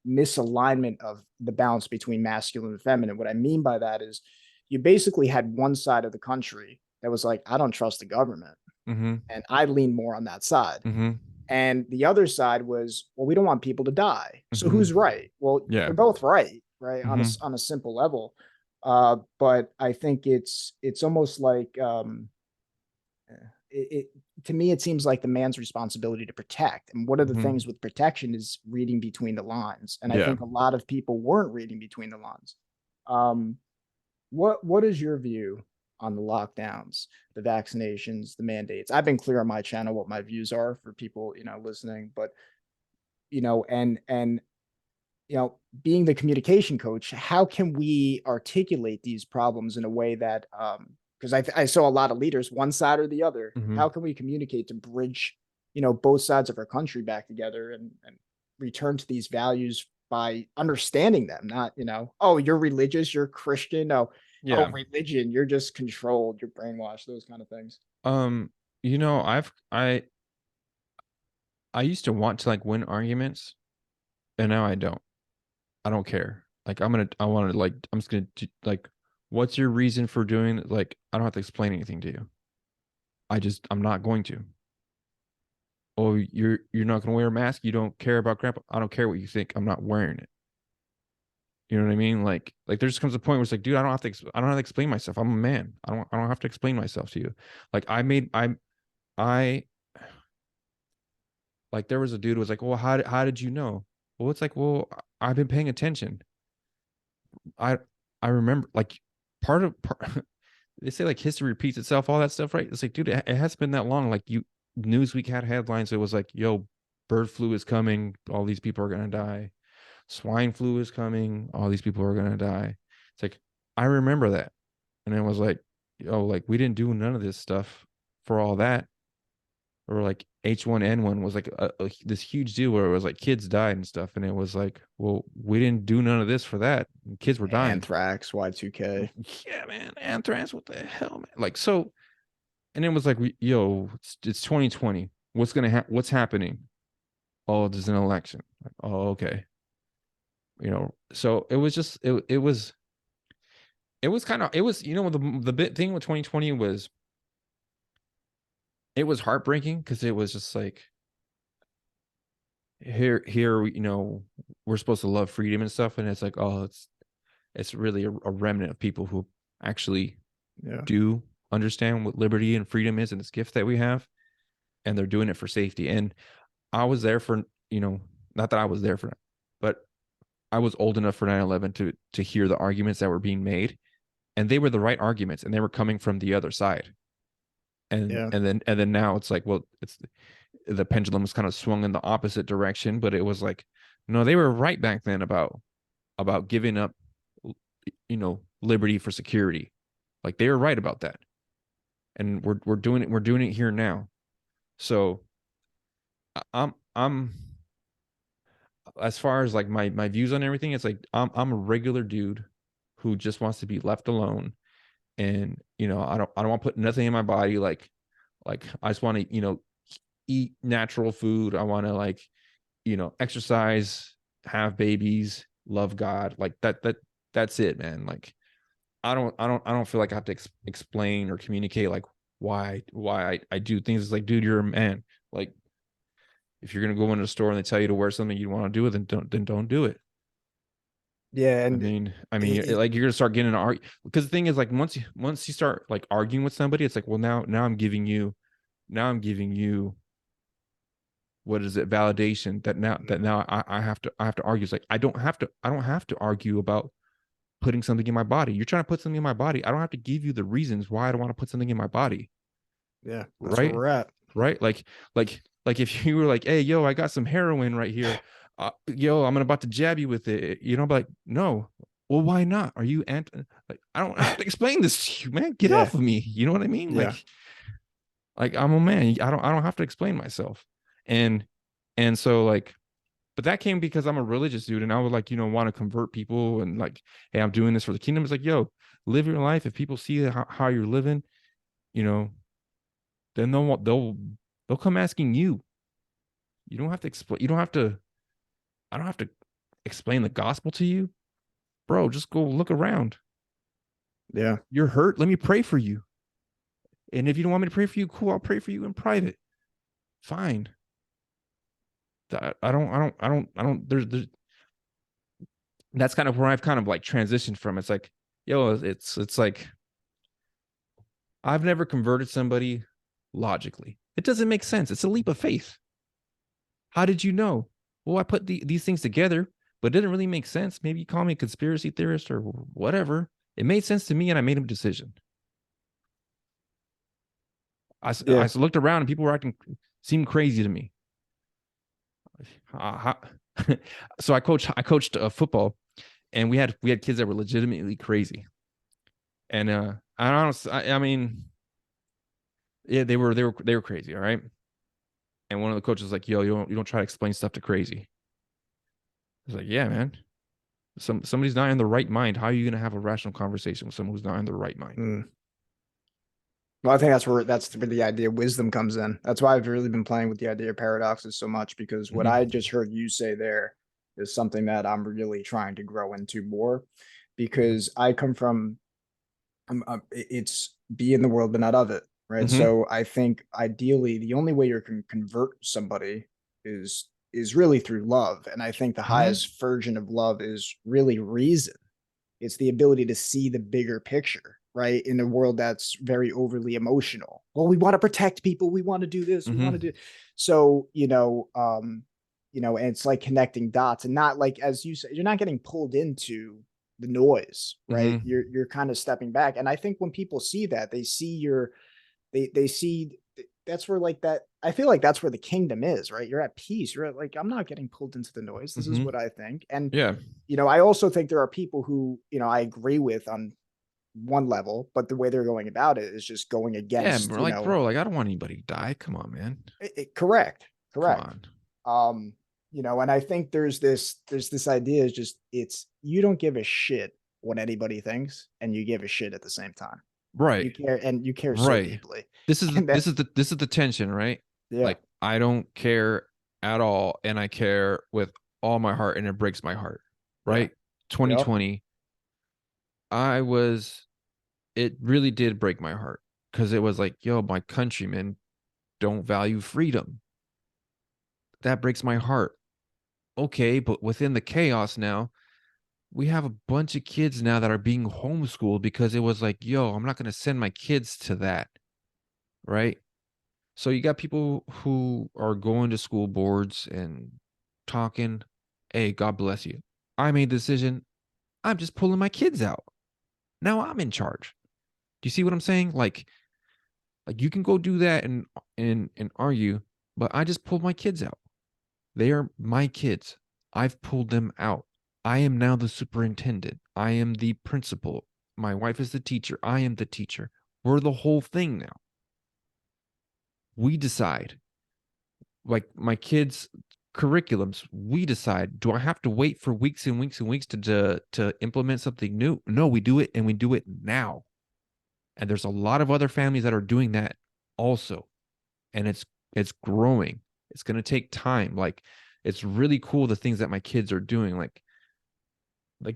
misalignment of the balance between masculine and feminine. What I mean by that is you basically had one side of the country that was like, I don't trust the government. Mm-hmm. And I lean more on that side. Mm-hmm. And the other side was, well, we don't want people to die. So Hmm. who's right? Well, Yeah. they're both right, right? On Hmm. a simple level. But I think it's almost like it to me it seems like the man's responsibility to protect. And one of the Hmm. things with protection is reading between the lines. And I Yeah. think a lot of people weren't reading between the lines. Um, what is your view on the lockdowns, the vaccinations, the mandates? I've been clear on my channel what my views are for people, listening, but and being the communication coach, how can we articulate these problems in a way that because I saw a lot of leaders, one side or the other, Hmm. how can we communicate to bridge, both sides of our country back together and return to these values by understanding them, not, oh, you're religious, you're Christian, no, oh, Yeah. religion, you're just controlled, you're brainwashed, those kind of things. Um, I used to want to like win arguments, and now I don't. I don't care. Like I want to like I'm just gonna like, what's your reason for doing it? Like I don't have to explain anything to you. I'm not going to. Oh, you're not gonna wear a mask. You don't care about grandpa. I don't care what you think. I'm not wearing it. You know what I mean? Like there just comes a point where it's like, dude, I don't have to explain myself. I'm a man. I don't have to explain myself to you. Like I like there was a dude who was like, well, how did you know? Well, it's like, well, I've been paying attention. I I remember like part they say like history repeats itself, all that stuff, right? It's like, dude, it hasn't been that long. Like Newsweek had headlines. It was like, yo, bird flu is coming. All these people are gonna die. Swine flu is coming. All these people are gonna die. It's like I remember that, and it was like, yo, like we didn't do none of this stuff for all that. Or like H1N1 was like this huge deal where it was like kids died and stuff, and it was like, well, we didn't do none of this for that. And kids were dying. Anthrax, Y2K. Yeah, man, anthrax. What the hell, man? Like so, and it was like, yo, it's 2020. What's happening? Oh, there's an election. Like, oh, okay. So it was just it was kind of it was the bit thing with 2020 was it was heartbreaking because it was just like here we're supposed to love freedom and stuff, and it's like, oh, it's really a remnant of people who actually Yeah. do understand what liberty and freedom is and this gift that we have, and they're doing it for safety. And I was there for, not that I was there for it, but I was old enough for 9/11 to hear the arguments that were being made, and they were the right arguments, and they were coming from the other side. and Yeah. and then and then now it's like, well, it's the pendulum was kind of swung in the opposite direction, but it was like, no, they were right back then about giving up, liberty for security. Like they were right about that, and we're doing it here now. So I'm as far as like my views on everything, it's like I'm a regular dude who just wants to be left alone, and I don't want to put nothing in my body. Like I just want to eat natural food. I want to like exercise, have babies, love God, like that's it, man. Like I don't feel like I have to explain or communicate like why I do things. It's like, dude, you're a man. Like if you're gonna go into a store and they tell you to wear something you want to do it, then don't do it. Yeah. I And mean, I mean, it, like you're gonna start getting an argue, because the thing is, like, once you start like arguing with somebody, it's like, well, now I'm giving you what is it, validation, that now I have to argue. It's like I don't have to argue about putting something in my body. You're trying to put something in my body. I don't have to give you the reasons why I don't want to put something in my body. yeah, that's where Right. we're at. Right. Like if you were like, hey, yo, I got some heroin right here. Yo, I'm about to jab you with it. Like, no. Well, why not? Are you like, I don't have to explain this to you, man. Get Yeah. off of me. You know what I mean? Yeah. Like I'm a man. I don't have to explain myself. And so like, but that came because I'm a religious dude, and I would like, want to convert people, and like, hey, I'm doing this for the kingdom. It's like, yo, live your life. If people see how you're living, you know, then they'll come asking you. You don't have to explain. You don't have to. I don't have to explain the gospel to you, bro. Just go look around. Yeah. You're hurt. Let me pray for you. And if you don't want me to pray for you, cool. I'll pray for you in private. Fine. There's that's kind of where I've kind of like transitioned from. It's like, yo, it's like I've never converted somebody logically. It doesn't make sense. It's a leap of faith. How did you know? Well, I put these things together, but it didn't really make sense. Maybe you call me a conspiracy theorist or whatever. It made sense to me, and I made a decision. Yeah. I looked around, and people were acting seemed crazy to me. So I coached football, and we had kids that were legitimately crazy. And I mean, yeah, they were crazy, all right. And one of the coaches was like, "Yo, you don't try to explain stuff to crazy." I was like, "Yeah, man. Somebody's not in the right mind. How are you gonna have a rational conversation with someone who's not in the right mind?" Mm. Well, I think that's where the idea of wisdom comes in. That's why I've really been playing with the idea of paradoxes so much, because what I Mm-hmm. just heard you say there is something that I'm really trying to grow into more, because I come from it's be in the world but not of it, right? Mm-hmm. So I think ideally the only way you can convert somebody is really through love, and I think the Mm-hmm. highest version of love is really reason. It's the ability to see the bigger picture, right? In a world that's very overly emotional. Well, we want to protect people. We want to do this. We want to Mm-hmm. do. So, and it's like connecting dots, and not like, as you said, you're not getting pulled into the noise, right? Mm-hmm. You're kind of stepping back. And I think when people see that, they see they see that's where like that I feel like that's where the kingdom is, right? You're at peace. You're like, I'm not getting pulled into the noise. This is Mm-hmm. what I think. And Yeah. I also think there are people who, I agree with on one level, but the way they're going about it is just going Yeah, against, bro. Like, bro, like I don't want anybody to die. Come on, man. correct, Come correct. on. Um, and I think there's this idea is just it's you don't give a shit what anybody thinks, and you give a shit at the same time. Right. You care so Right. deeply. This is And that this is the tension, right? yeah, Like I don't care at all, and I care with all my heart, and it breaks my heart. yeah, Right? yeah. 2020, I was it really did break my heart because it was like, yo, my countrymen don't value freedom. That breaks my heart. Okay, but within the chaos now, we have a bunch of kids now that are being homeschooled because it was like, yo, I'm not going to send my kids to that. Right? So you got people who are going to school boards and talking, hey, God bless you. I made the decision. I'm just pulling my kids out. Now I'm in charge. Do you see what I'm saying? Like you can go do that and argue, but I just pulled my kids out. They are my kids. I've pulled them out. I am now the superintendent. I am the principal. My wife is the teacher. I am the teacher. We're the whole thing now. We decide. Like my kids' curriculums, we decide. Do I have to wait for weeks and weeks and weeks to implement something new? No, we do it and we do it now. And there's a lot of other families that are doing that also. And it's growing. It's going to take time. Like it's really cool the things that my kids are doing. Like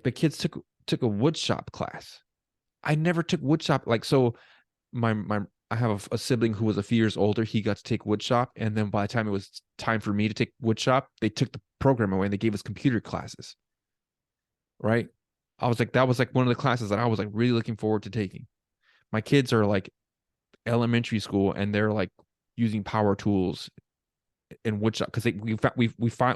the kids took a wood shop class. I never took wood shop. Like so my I have a sibling who was a few years older. He got to take wood shop, and then by the time it was time for me to take wood shop, they took the program away and they gave us computer classes. Right? I was like, that was like one of the classes that I was like really looking forward to taking. My kids are like elementary school and they're like using power tools in wood shop because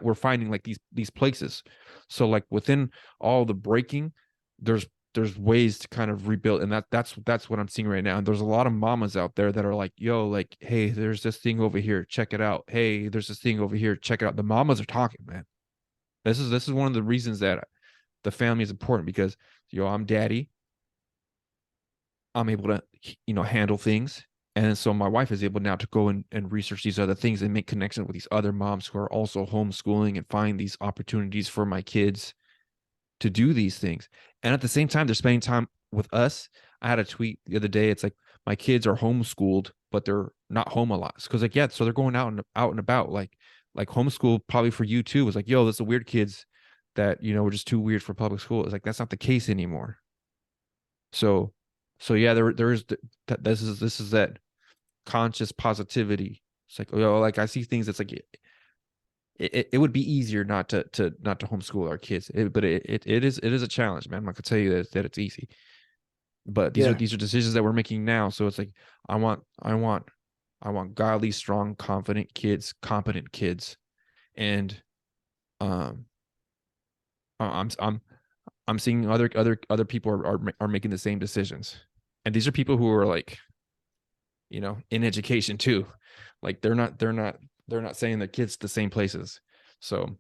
we're finding like these places. So like within all the breaking, there's there's ways to kind of rebuild, and that's what I'm seeing right now. And there's a lot of mamas out there that are like, yo, like, hey, there's this thing over here, check it out. Hey, there's this thing over here, check it out. The mamas are talking, man. This is one of the reasons that the family is important because yo, I'm daddy. I'm able to handle things. And so my wife is able now to go and research these other things and make connections with these other moms who are also homeschooling and find these opportunities for my kids to do these things. And at the same time, they're spending time with us. I had a tweet the other day. It's like my kids are homeschooled, but they're not home a lot. Because like, yeah, so they're going out and about. Like homeschool probably for you too was like, yo, that's the weird kids that were just too weird for public school. It's like that's not the case anymore. So yeah, there is this is that conscious positivity. It's like, like I see things that's like it would be easier not to homeschool our kids. But it is a challenge, man. I'm not gonna tell you that it's easy. But these are Yeah. these are decisions that we're making now. So it's like I want godly, strong, confident kids, competent kids, and um, I'm seeing other people are making the same decisions, and these are people who are like, in education too. Like they're not saying their kids the same places. So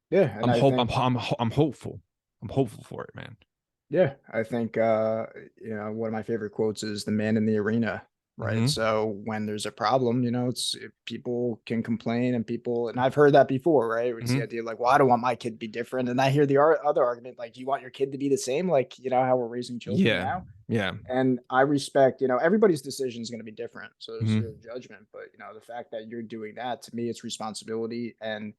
Yeah. And I'm I hope think, I'm hopeful. I'm hopeful for it, man. yeah, I think, one of my favorite quotes is the man in the arena, right? Hmm. So when there's a problem, people can complain and and I've heard that before, right? It's the Hmm. idea like, well, I don't want my kid to be different. And I hear the other argument, like, do you want your kid to be the same? Like, how we're raising children Yeah. now. Yeah. And I respect, everybody's decision is going to be different. So it's your Hmm. judgment. But, the fact that you're doing that, to me, it's responsibility. And,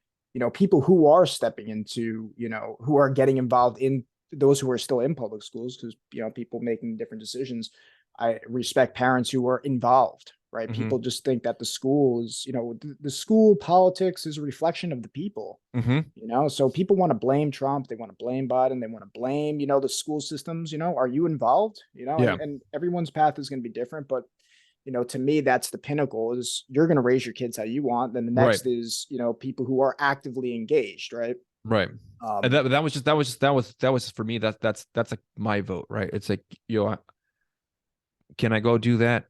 people who are stepping into, who are getting involved in those who are still in public schools, because, people making different decisions. I respect parents who are involved, right? Hmm. People just think that the school is, the school politics is a reflection of the people. Hmm. So people want to blame Trump, they want to blame Biden, they want to blame, the school systems. Are you involved? Yeah. And everyone's path is going to be different, but to me, that's the pinnacle is you're going to raise your kids how you want. Then the Right. next is, people who are actively engaged, right? Right. And Um, that was just for me. That's like my vote, right? It's like, can I go do that?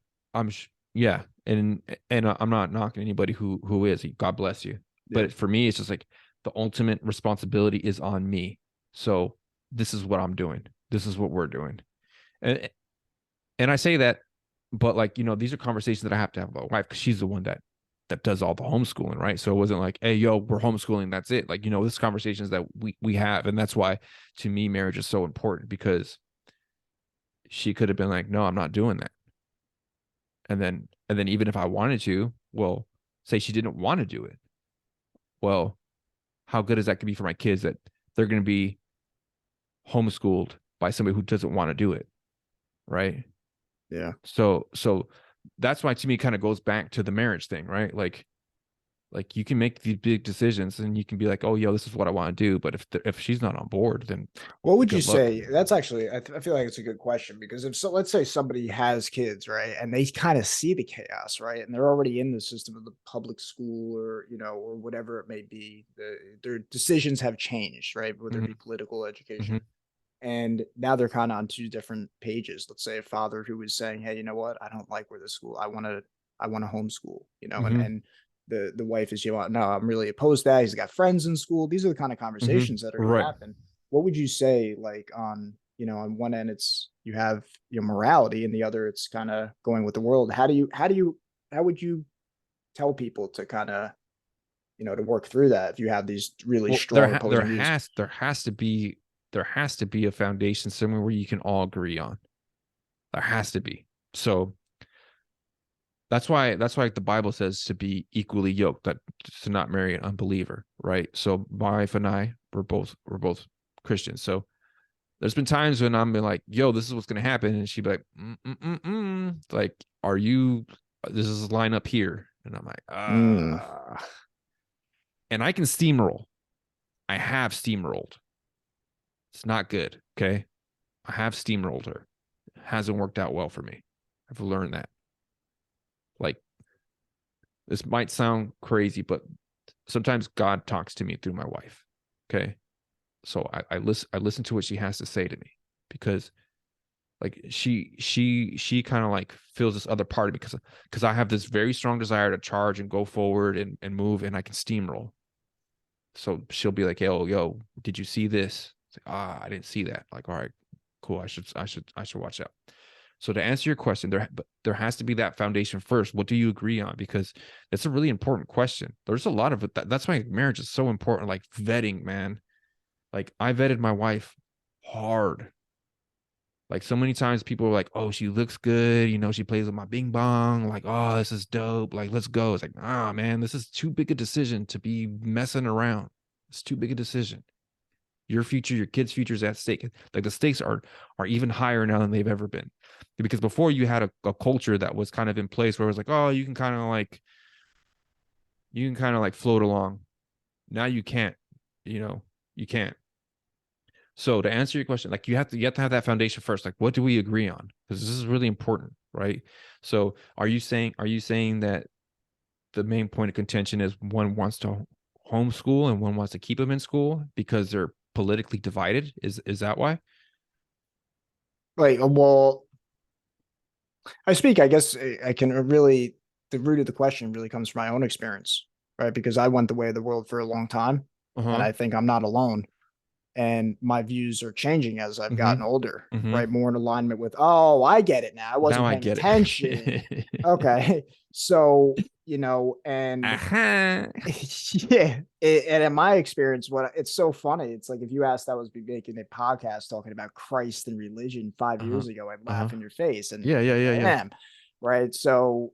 Yeah, and I'm not knocking anybody who is. God bless you. yeah, But for me, it's just like the ultimate responsibility is on me. So this is what I'm doing. This is what we're doing. And I say that, but like, these are conversations that I have to have with my wife because she's the one that does all the homeschooling, right? So it wasn't like, hey, yo, we're homeschooling, that's it. Like, this conversations that we have, and that's why to me marriage is so important because she could have been like, no, I'm not doing that. And then even if I wanted to, well, say she didn't want to do it. Well, how good is that going to be for my kids that they're going to be homeschooled by somebody who doesn't want to do it, right? yeah. So that's why to me kind of goes back to the marriage thing, right? Like you can make these big decisions and you can be like, oh, yo, this is what I want to do. But if she's not on board, then What would you good luck. say? That's actually, I feel like it's a good question because if so, let's say somebody has kids, right, and they kind of see the chaos, right, and they're already in the system of the public school or or whatever it may be, their decisions have changed, right, whether it be Hmm. political, Hmm. education, and now they're kind of on two different pages. Let's say a father who is saying, "Hey, you know what? I don't like where the school. I want to homeschool." And Hmm. the wife is, no, I'm really opposed to that. He's got friends in school. These are the kind of Hmm. conversations that are going to Right. happen. What would you say, like on one end, it's you have your morality, and the other, it's kind of going with the world. How would you tell people to kind of to work through that if you have these really Well, there strong ha- there opposing views? has there has to be there has to be a foundation somewhere where you can all agree on. There has to be. So that's why the Bible says to be equally yoked, that to not marry an unbeliever, right? So my wife and I we're both Christians. So there's been times when I'm been like, yo, this is what's gonna happen, and she'd be like, like, are you? This is line up here, and I'm like, Mm, and I can steamroll. I have steamrolled. It's not good. Okay, I have steamrolled her. It hasn't worked out well for me. I've learned that. Like, this might sound crazy, but sometimes God talks to me through my wife. Okay. So I listen to what she has to say to me because like she kind of like feels this other part of me because I have this very strong desire to charge and go forward and move and I can steamroll. So she'll be like, yo, did you see this? It's like, I didn't see that. Like, all right, cool. I should watch out. So to answer your question, there has to be that foundation first. What do you agree on? Because that's a really important question. There's a lot of it. That's why marriage is so important. Like vetting, man. Like I vetted my wife hard. Like so many times people are like, oh, she looks good. She plays with my bing bong. Like, oh, this is dope. Like, let's go. It's like, man, this is too big a decision to be messing around. It's too big a decision. Your future, your kids' future is at stake. Like the stakes are even higher now than they've ever been. Because before you had a culture that was kind of in place where it was like, oh, you can kind of like float along. Now you can't, you know, you can't. So to answer your question, like you have to have that foundation first. Like, what do we agree on? Because this is really important, right? So are you saying that the main point of contention is one wants to homeschool and one wants to keep them in school because they're politically divided? Is that why? Like, well, I guess I can really, the root of the question really comes from my own experience, right? Because I went the way of the world for a long time, and Uh-huh. I think I'm not alone. And my views are changing as I've Mm-hmm. gotten older, Mm-hmm. right? More in alignment with, oh, I get it now. I Now wasn't I paying get attention. it. Okay. So, and Aha. yeah, and in my experience, what it's so funny. It's like if you asked, I was be making a podcast talking about Christ and religion 5 years Uh-huh. ago, I'd Uh-huh. laugh in your face, and Yeah, yeah, here yeah, I yeah. am, right? So,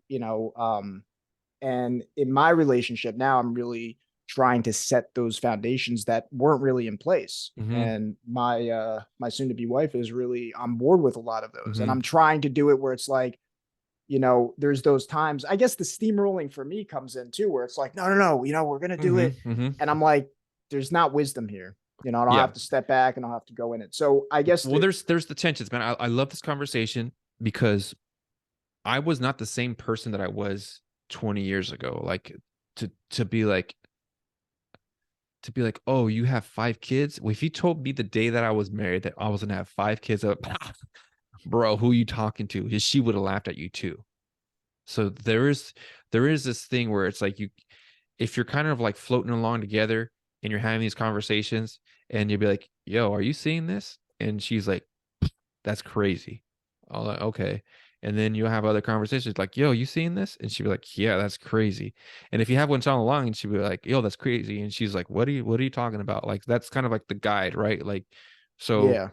and in my relationship now, I'm really trying to set those foundations that weren't really in place. Mm-hmm. And my soon to be wife is really on board with a lot of those. And Mm-hmm. I'm trying to do it where it's like, there's those times. I guess the steamrolling for me comes in too, where it's like, no, no, no, we're gonna do it. Mm-hmm. Mm-hmm. And I'm like, there's not wisdom here. I don't Yeah. have to step back and I'll have to go in it. So I guess Well, that there's the tensions, man. I love this conversation because I was not the same person that I was 20 years ago. Like to be like oh, you have 5 kids. Well, if you told me the day that I was married that I was gonna have 5 kids, bro, who are you talking to? She would have laughed at you too. So there is this thing where it's like if you're kind of like floating along together and you're having these conversations and you'll be like, yo, are you seeing this? And she's like, that's crazy. I'll like, okay. And then you'll have other conversations like, yo, you seeing this? And she'll be like, yeah, that's crazy. And if you have one song along and she'll be like, yo, that's crazy. And she's like, what are you talking about? Like, that's kind of like the guide, right? Like, so, yeah,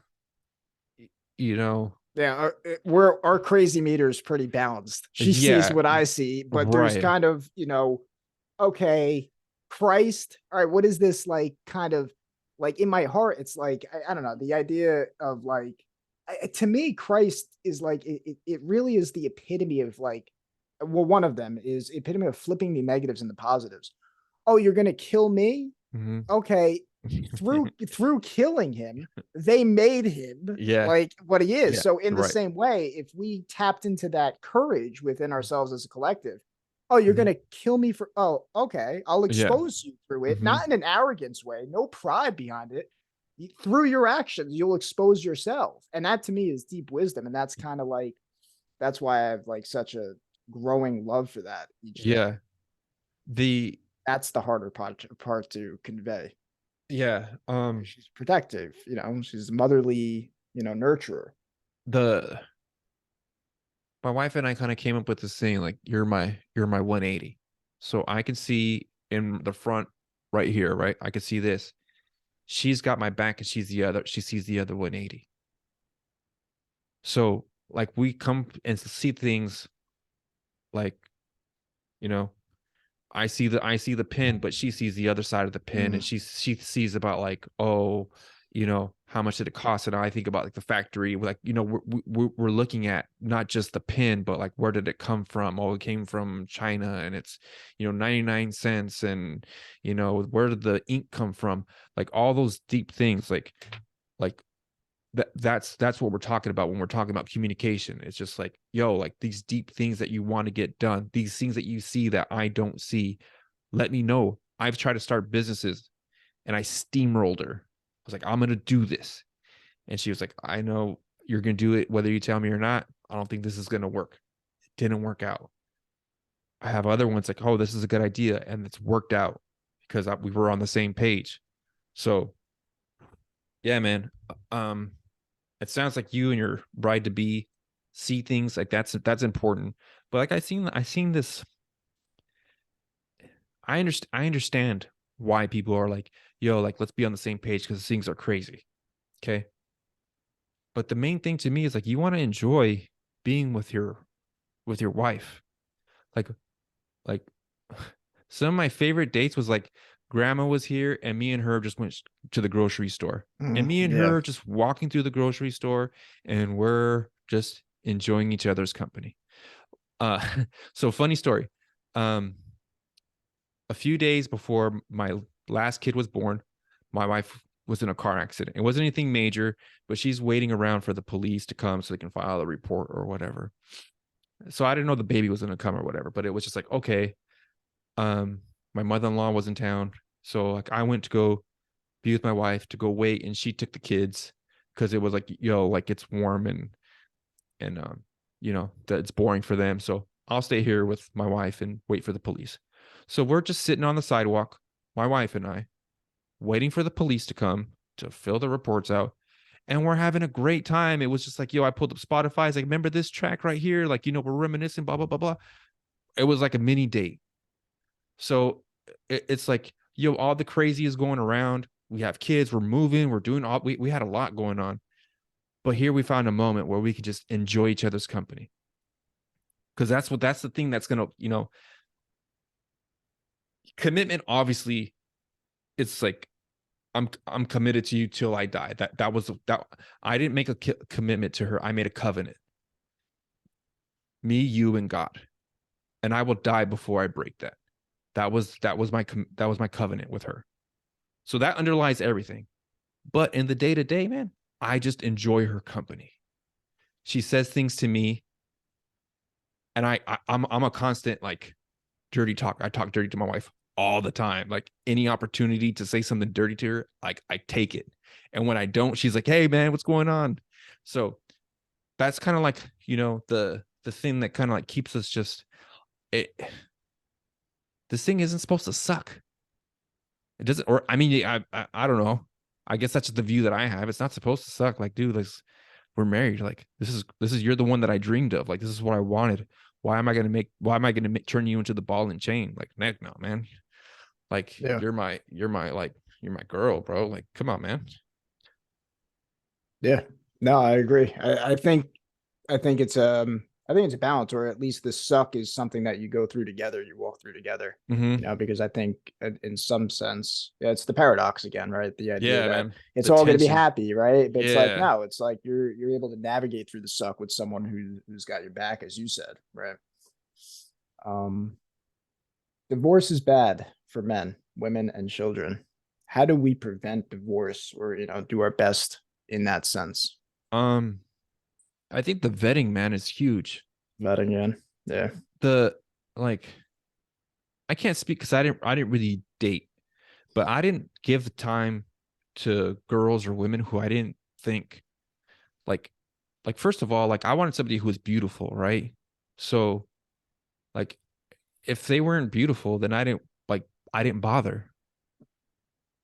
you know, yeah, our crazy meter is pretty balanced. She sees yeah, what I see, but there's right. kind of, okay, Christ. All right, what is this like? Kind of like in my heart, it's like I don't know, the idea of like to me, Christ is like it really is the epitome of like, well, one of them is epitome of flipping the negatives into positives. Oh, you're gonna kill me? Mhm. Okay, through killing him, they made him Yeah, like what he is. yeah, So in the right. same way, if we tapped into that courage within ourselves as a collective, oh, you're Mhm. gonna kill me for, oh, okay, I'll Yeah. expose you through it, Hmm. not in an arrogance way, no pride behind it. Through your actions, you'll expose yourself. And that to me is deep wisdom. And that's kind of like that's why I have like such a growing love for that each day. Yeah. The That's the harder part to convey. yeah. She's protective, she's motherly, nurturer. The my wife and I kind of came up with this thing like you're my 180. So I can see in the front right here, right? I can see this. She's got my back and she sees the other 180. So like we come and see things like, you know, I see the pin, but she sees the other side of the pin, and Mm, she sees about like, oh, how much did it cost? And I think about like the factory, like we're looking at not just the pin, but like where did it come from? Oh, it came from China, and it's 99 cents, and where did the ink come from? Like all those deep things, like that's what we're talking about when we're talking about communication. It's just like, yo, like these deep things that you want to get done, these things that you see that I don't see, let me know. I've tried to start businesses and I steamrolled her. I was like, I'm gonna do this. And she was like, I know you're gonna do it whether you tell me or not. I don't think this is gonna work. It didn't work out. I have other ones like, oh, this is a good idea, and it's worked out because we were on the same page. So yeah, man. um it sounds like you and your bride to be see things like that's important. But like I seen this. I understand why people are like, yo, like let's be on the same page because things are crazy. Okay. But the main thing to me is like you want to enjoy being with your wife. Like like some of my favorite dates was like grandma was here and me and her just went to the grocery store. And me and yeah. her just walking through the grocery store and we're just enjoying each other's company. Uh, so funny story. Um, a few days before my Last kid was born. My wife was in a car accident. It wasn't anything major, but she's waiting around for the police to come so they can file a report or whatever. So I didn't know the baby was going to come or whatever, but it was just like, okay. My mother-in-law was in town. So like I went to go be with my wife to go wait, and she took the kids because it was like, like it's warm and that it's boring for them. So I'll stay here with my wife and wait for the police. So we're just sitting on the sidewalk, my wife and I, waiting for the police to come to fill the reports out. And we're having a great time. It was just like, I pulled up Spotify. It's like, remember this track right here? Like, we're reminiscing, blah, blah, blah, blah. It was like a mini date. So it's like, all the crazy is going around. We have kids, we're moving, we're doing we had a lot going on. But here we found a moment where we could just enjoy each other's company. Because that's the thing that's gonna, commitment, obviously, it's like I'm committed to you till I die. That was that I didn't make a commitment to her. I made a covenant. Me, you, and God. And I will die before I break that. That was my covenant with her. So that underlies everything. But in the day to day, man, I just enjoy her company. She says things to me, and I'm a constant like dirty talk. I talk dirty to my wife all the time. Like any opportunity to say something dirty to her, like I take it. And when I don't, she's like, "Hey man, what's going on?" So that's kind of like, the thing that kind of like keeps us just it. This thing isn't supposed to suck. It doesn't, or I mean, I don't know. I guess that's just the view that I have. It's not supposed to suck. Like, dude, we're married. Like, this is you're the one that I dreamed of. Like, this is what I wanted. Why am I gonna turn you into the ball and chain? Like, heck no, man. Like, Yeah. you're my girl, bro. Like, come on, man. Yeah. No, I agree. I think it's a balance, or at least the suck is something that you go through together, you walk through together. Mm-hmm. Because I think in some sense, yeah, it's the paradox again, right? The idea Yeah, that man. it's The all going to be tension. happy, right? But it's like, Yeah. no, it's like you're able to navigate through the suck with someone who's got your back, as you said, right? Um, Divorce is bad for men, women, and children. How do we prevent divorce, or do our best in that sense? Um, I think the vetting, man, is huge. That again, yeah, The like, I can't speak because I didn't really date, but I didn't give time to girls or women who I didn't think like first of all, like I wanted somebody who was beautiful, right? So like if they weren't beautiful, then I didn't bother,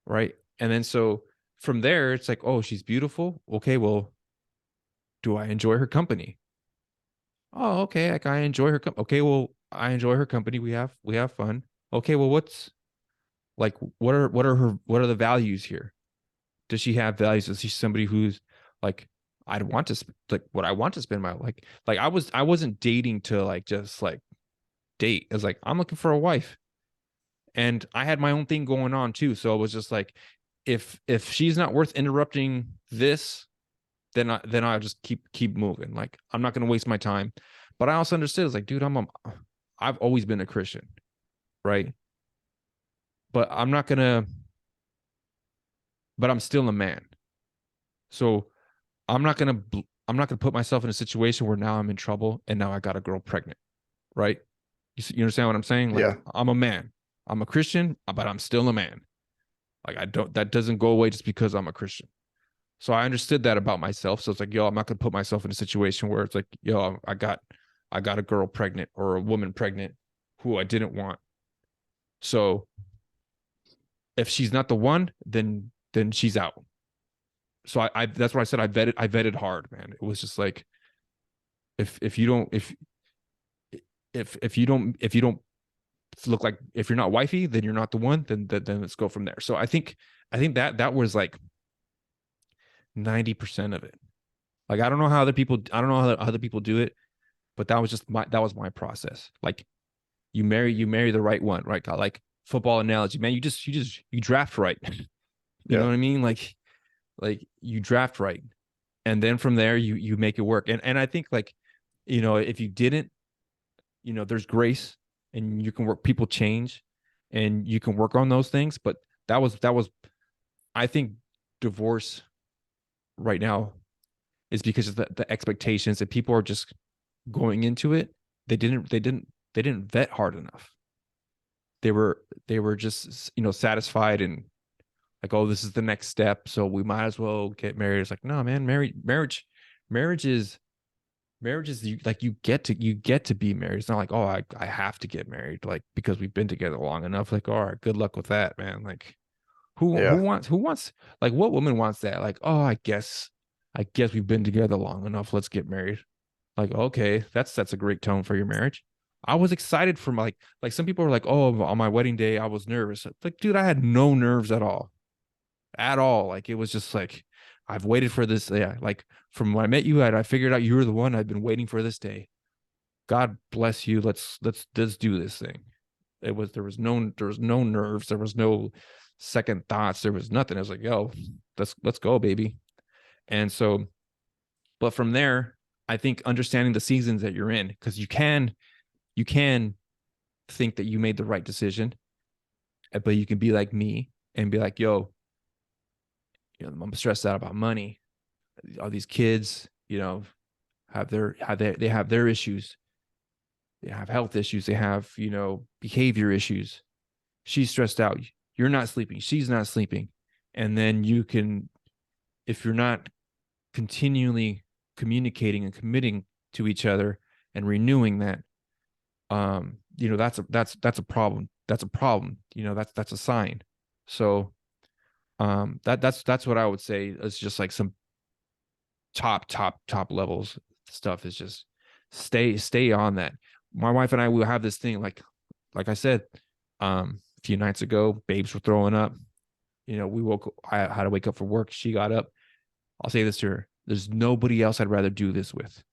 right? And then so from there, it's like, oh, she's beautiful. Okay, well, do I enjoy her company? Oh, okay, like I enjoy her okay, well, I enjoy her company. We have fun. Okay, well, what are the values here? Does she have values? Is she somebody who's like I'd want to like what I want to spend my like I wasn't dating to like just like date. It was like I'm looking for a wife, and I had my own thing going on too. So it was just like if she's not worth interrupting this, then I'll just keep moving. Like I'm not gonna waste my time. But I also understood it's like, dude, I've always been a Christian, right? But I'm still a man. So I'm not gonna put myself in a situation where now I'm in trouble and now I got a girl pregnant, right? You understand what I'm saying? Like yeah, I'm a man, I'm a Christian, but I'm still a man. Like that doesn't go away just because I'm a Christian. So I understood that about myself. So it's like, I'm not gonna put myself in a situation where it's like, I got a girl pregnant or a woman pregnant who I didn't want. So if she's not the one, then she's out. So I that's why I said I vetted hard, man. It was just like if you don't if you don't look like if you're not wifey, then you're not the one. Then let's go from there. So I think that was like 90% of it. Like I don't know how other people do it, but that was my process. Like you marry the right one, right? Like football analogy, man. You draft right. You know yeah, what I mean? Like you draft right, and then from there you make it work. And I think like if you didn't, there's grace, and you can work. People change, and you can work on those things. But that was I think divorce right now is because of the expectations that people are just going into it. They didn't vet hard enough. They were just satisfied and like, oh, this is the next step, so we might as well get married. It's like, no, man, marriage is like you get to be married. It's not like, oh, I have to get married like because we've been together long enough. Like, all right, good luck with that, man. Like who Yeah. wants like what woman wants that? Like, oh, I guess we've been together long enough. Let's get married. Like, okay, that's a great tone for your marriage. I was excited for my like some people were like, oh, on my wedding day, I was nervous. Like, dude, I had no nerves at all. At all. Like it was just like I've waited for this. Yeah, like from when I met you, I figured out you were the one. I've been waiting for this day. God bless you. Let's do this thing. There was no nerves. There was no second thoughts. There was nothing. I was like, yo, let's go, baby. And so, but from there, I think understanding the seasons that you're in, because you can think that you made the right decision, but you can be like me and be like, yo, I'm stressed out about money. All these kids, they have their issues. They have health issues. They have, behavior issues. She's stressed out. You're not sleeping. She's not sleeping. And then if you're not continually communicating and committing to each other and renewing that, that's a problem. That's a problem. That's a sign. So that's what I would say is just like some top levels stuff is just stay on that. My wife and I will have this thing like I said, a few nights ago, babes were throwing up. I had to wake up for work. She got up. I'll say this to her: there's nobody else I'd rather do this with.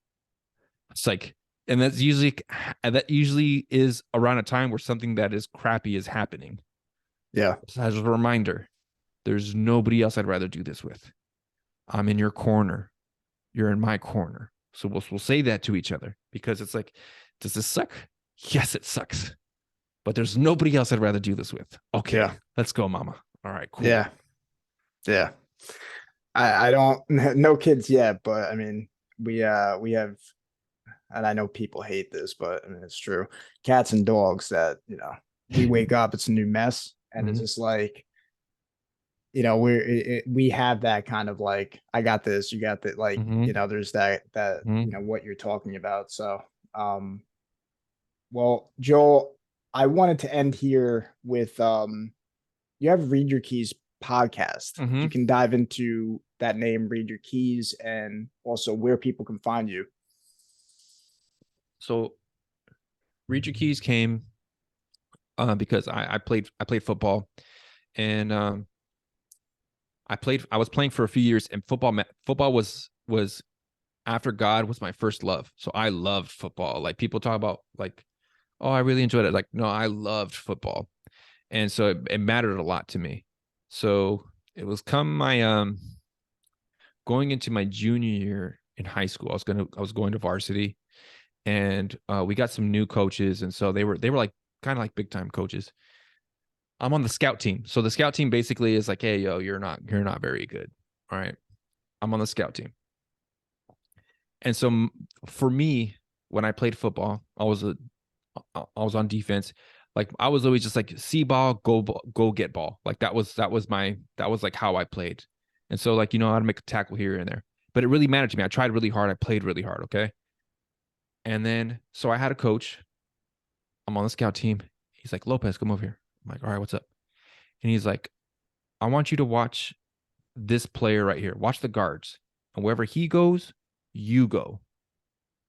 It's like, and that usually is around a time where something that is crappy is happening. Yeah. So as a reminder, there's nobody else I'd rather do this with. I'm in your corner. You're in my corner. So we'll say that to each other because it's like, does this suck? Yes, it sucks. But there's nobody else I'd rather do this with. Okay, Yeah. let's go, mama. All right, cool. Yeah. Yeah. I don't no kids yet, but I mean we have, and I know people hate this, but I mean it's true. Cats and dogs that, we wake up, it's a new mess. And it's Mhm, just like, we have that kind of like, I got this, you got that, like, mhm, there's that, mhm, what you're talking about. So, well, Joel, I wanted to end here with, you have Read Your Keys podcast. If you mhm. can dive into that name, Read Your Keys, and also where people can find you. So Read Your Keys came because I played football and I was playing for a few years and football was after God was my first love. So I loved football. Like people talk about like, oh, I really enjoyed it. Like, no, I loved football. And so it mattered a lot to me. So it was come my going into my junior year in high school. I was going to varsity and we got some new coaches and so they were like kind of like big time coaches. I'm on the scout team. So the scout team basically is like, hey, yo, you're not very good. All right. I'm on the scout team. And so for me, when I played football, I was on defense. Like I was always just like see ball, go get ball. Like that was like how I played. And so like how to make a tackle here and there. But it really mattered to me. I tried really hard. I played really hard. Okay. And then so I had a coach. I'm on the scout team. He's like, Lopez, come over here. I'm like, all right, what's up? And he's like, I want you to watch this player right here. Watch the guards. And wherever he goes, you go.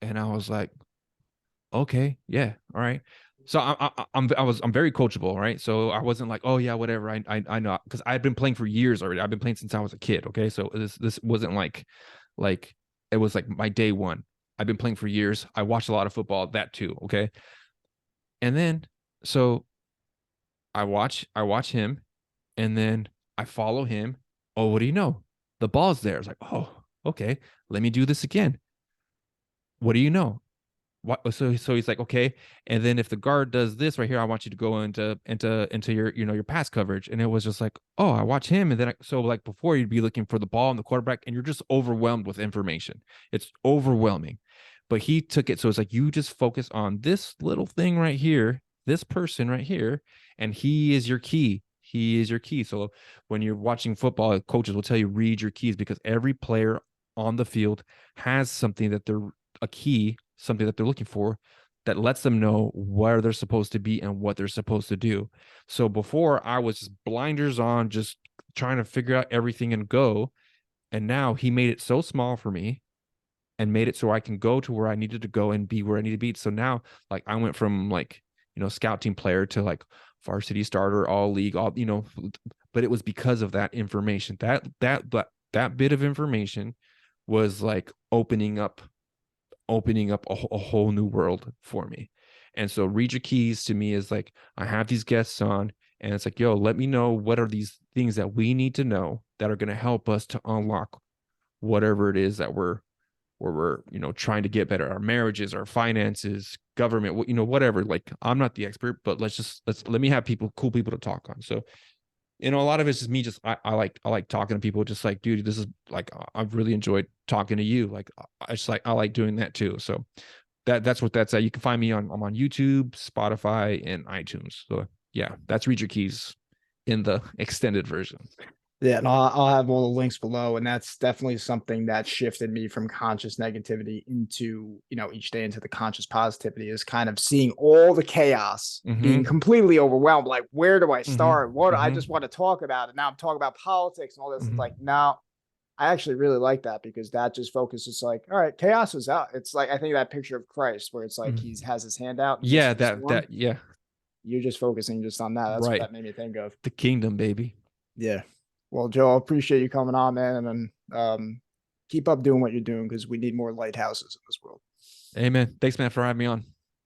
And I was like, okay, yeah, all right. So I'm very coachable, right? So I wasn't like, oh yeah, whatever. I know because I've been playing for years already. I've been playing since I was a kid. Okay, so this wasn't like it was like my day one. I've been playing for years. I watched a lot of football. That too. Okay, and then so I watch him, and then I follow him. Oh, what do you know? The ball's there. It's like, oh, okay. Let me do this again. What do you know? what? So he's like, okay. And then if the guard does this right here, I want you to go into your, you know, your pass coverage. And it was just like, oh, I watch him. And then so like before you'd be looking for the ball and the quarterback, and you're just overwhelmed with information. It's overwhelming. But he took it. So it's like, you just focus on this little thing right here, this person right here, and he is your key. He is your key. So when you're watching football, coaches will tell you read your keys, because every player on the field has something that they're a key, something that they're looking for, that lets them know where they're supposed to be and what they're supposed to do. So before I was just blinders on, just trying to figure out everything and go. And now he made it so small for me and made it so I can go to where I needed to go and be where I need to be. So now, like, I went from like, you know, scout team player to like varsity starter, all league, all, you know, but it was because of that information. That bit of information was like opening up a whole new world for me. And so read your keys to me is like, I have these guests on, and it's like, yo, let me know what are these things that we need to know that are going to help us to unlock whatever it is that we're you know, trying to get better, our marriages, our finances, government, you know, whatever. Like, I'm not the expert, but let me have cool people to talk on. So, you know, a lot of it's just me, just I like talking to people, just like, dude, this is like, I've really enjoyed talking to you. Like, I like doing that too. So that's what that's at. You can find me on, I'm on YouTube, Spotify, and iTunes. So yeah, that's Read Your Keys in the extended version. Yeah, and I'll have all the links below, and that's definitely something that shifted me from conscious negativity into, you know, each day into the conscious positivity, is kind of seeing all the chaos, being Mm-hmm. completely overwhelmed. Like, where do I Mm-hmm. start? What I Mm-hmm. just want to talk about it. Now I'm talking about politics and all this. It's like, Mm-hmm. no, I actually really like that, because that just focuses like, all right, chaos is out. It's like, I think that picture of Christ where it's like he Mm-hmm. has his hand out in the midst Yeah, of the storm. yeah, You're just focusing just on that. That's what right. that made me think of. The kingdom, baby. Yeah. Well, Joe, I appreciate you coming on, man, and keep up doing what you're doing, because we need more lighthouses in this world. Amen. Thanks, man, for having me on.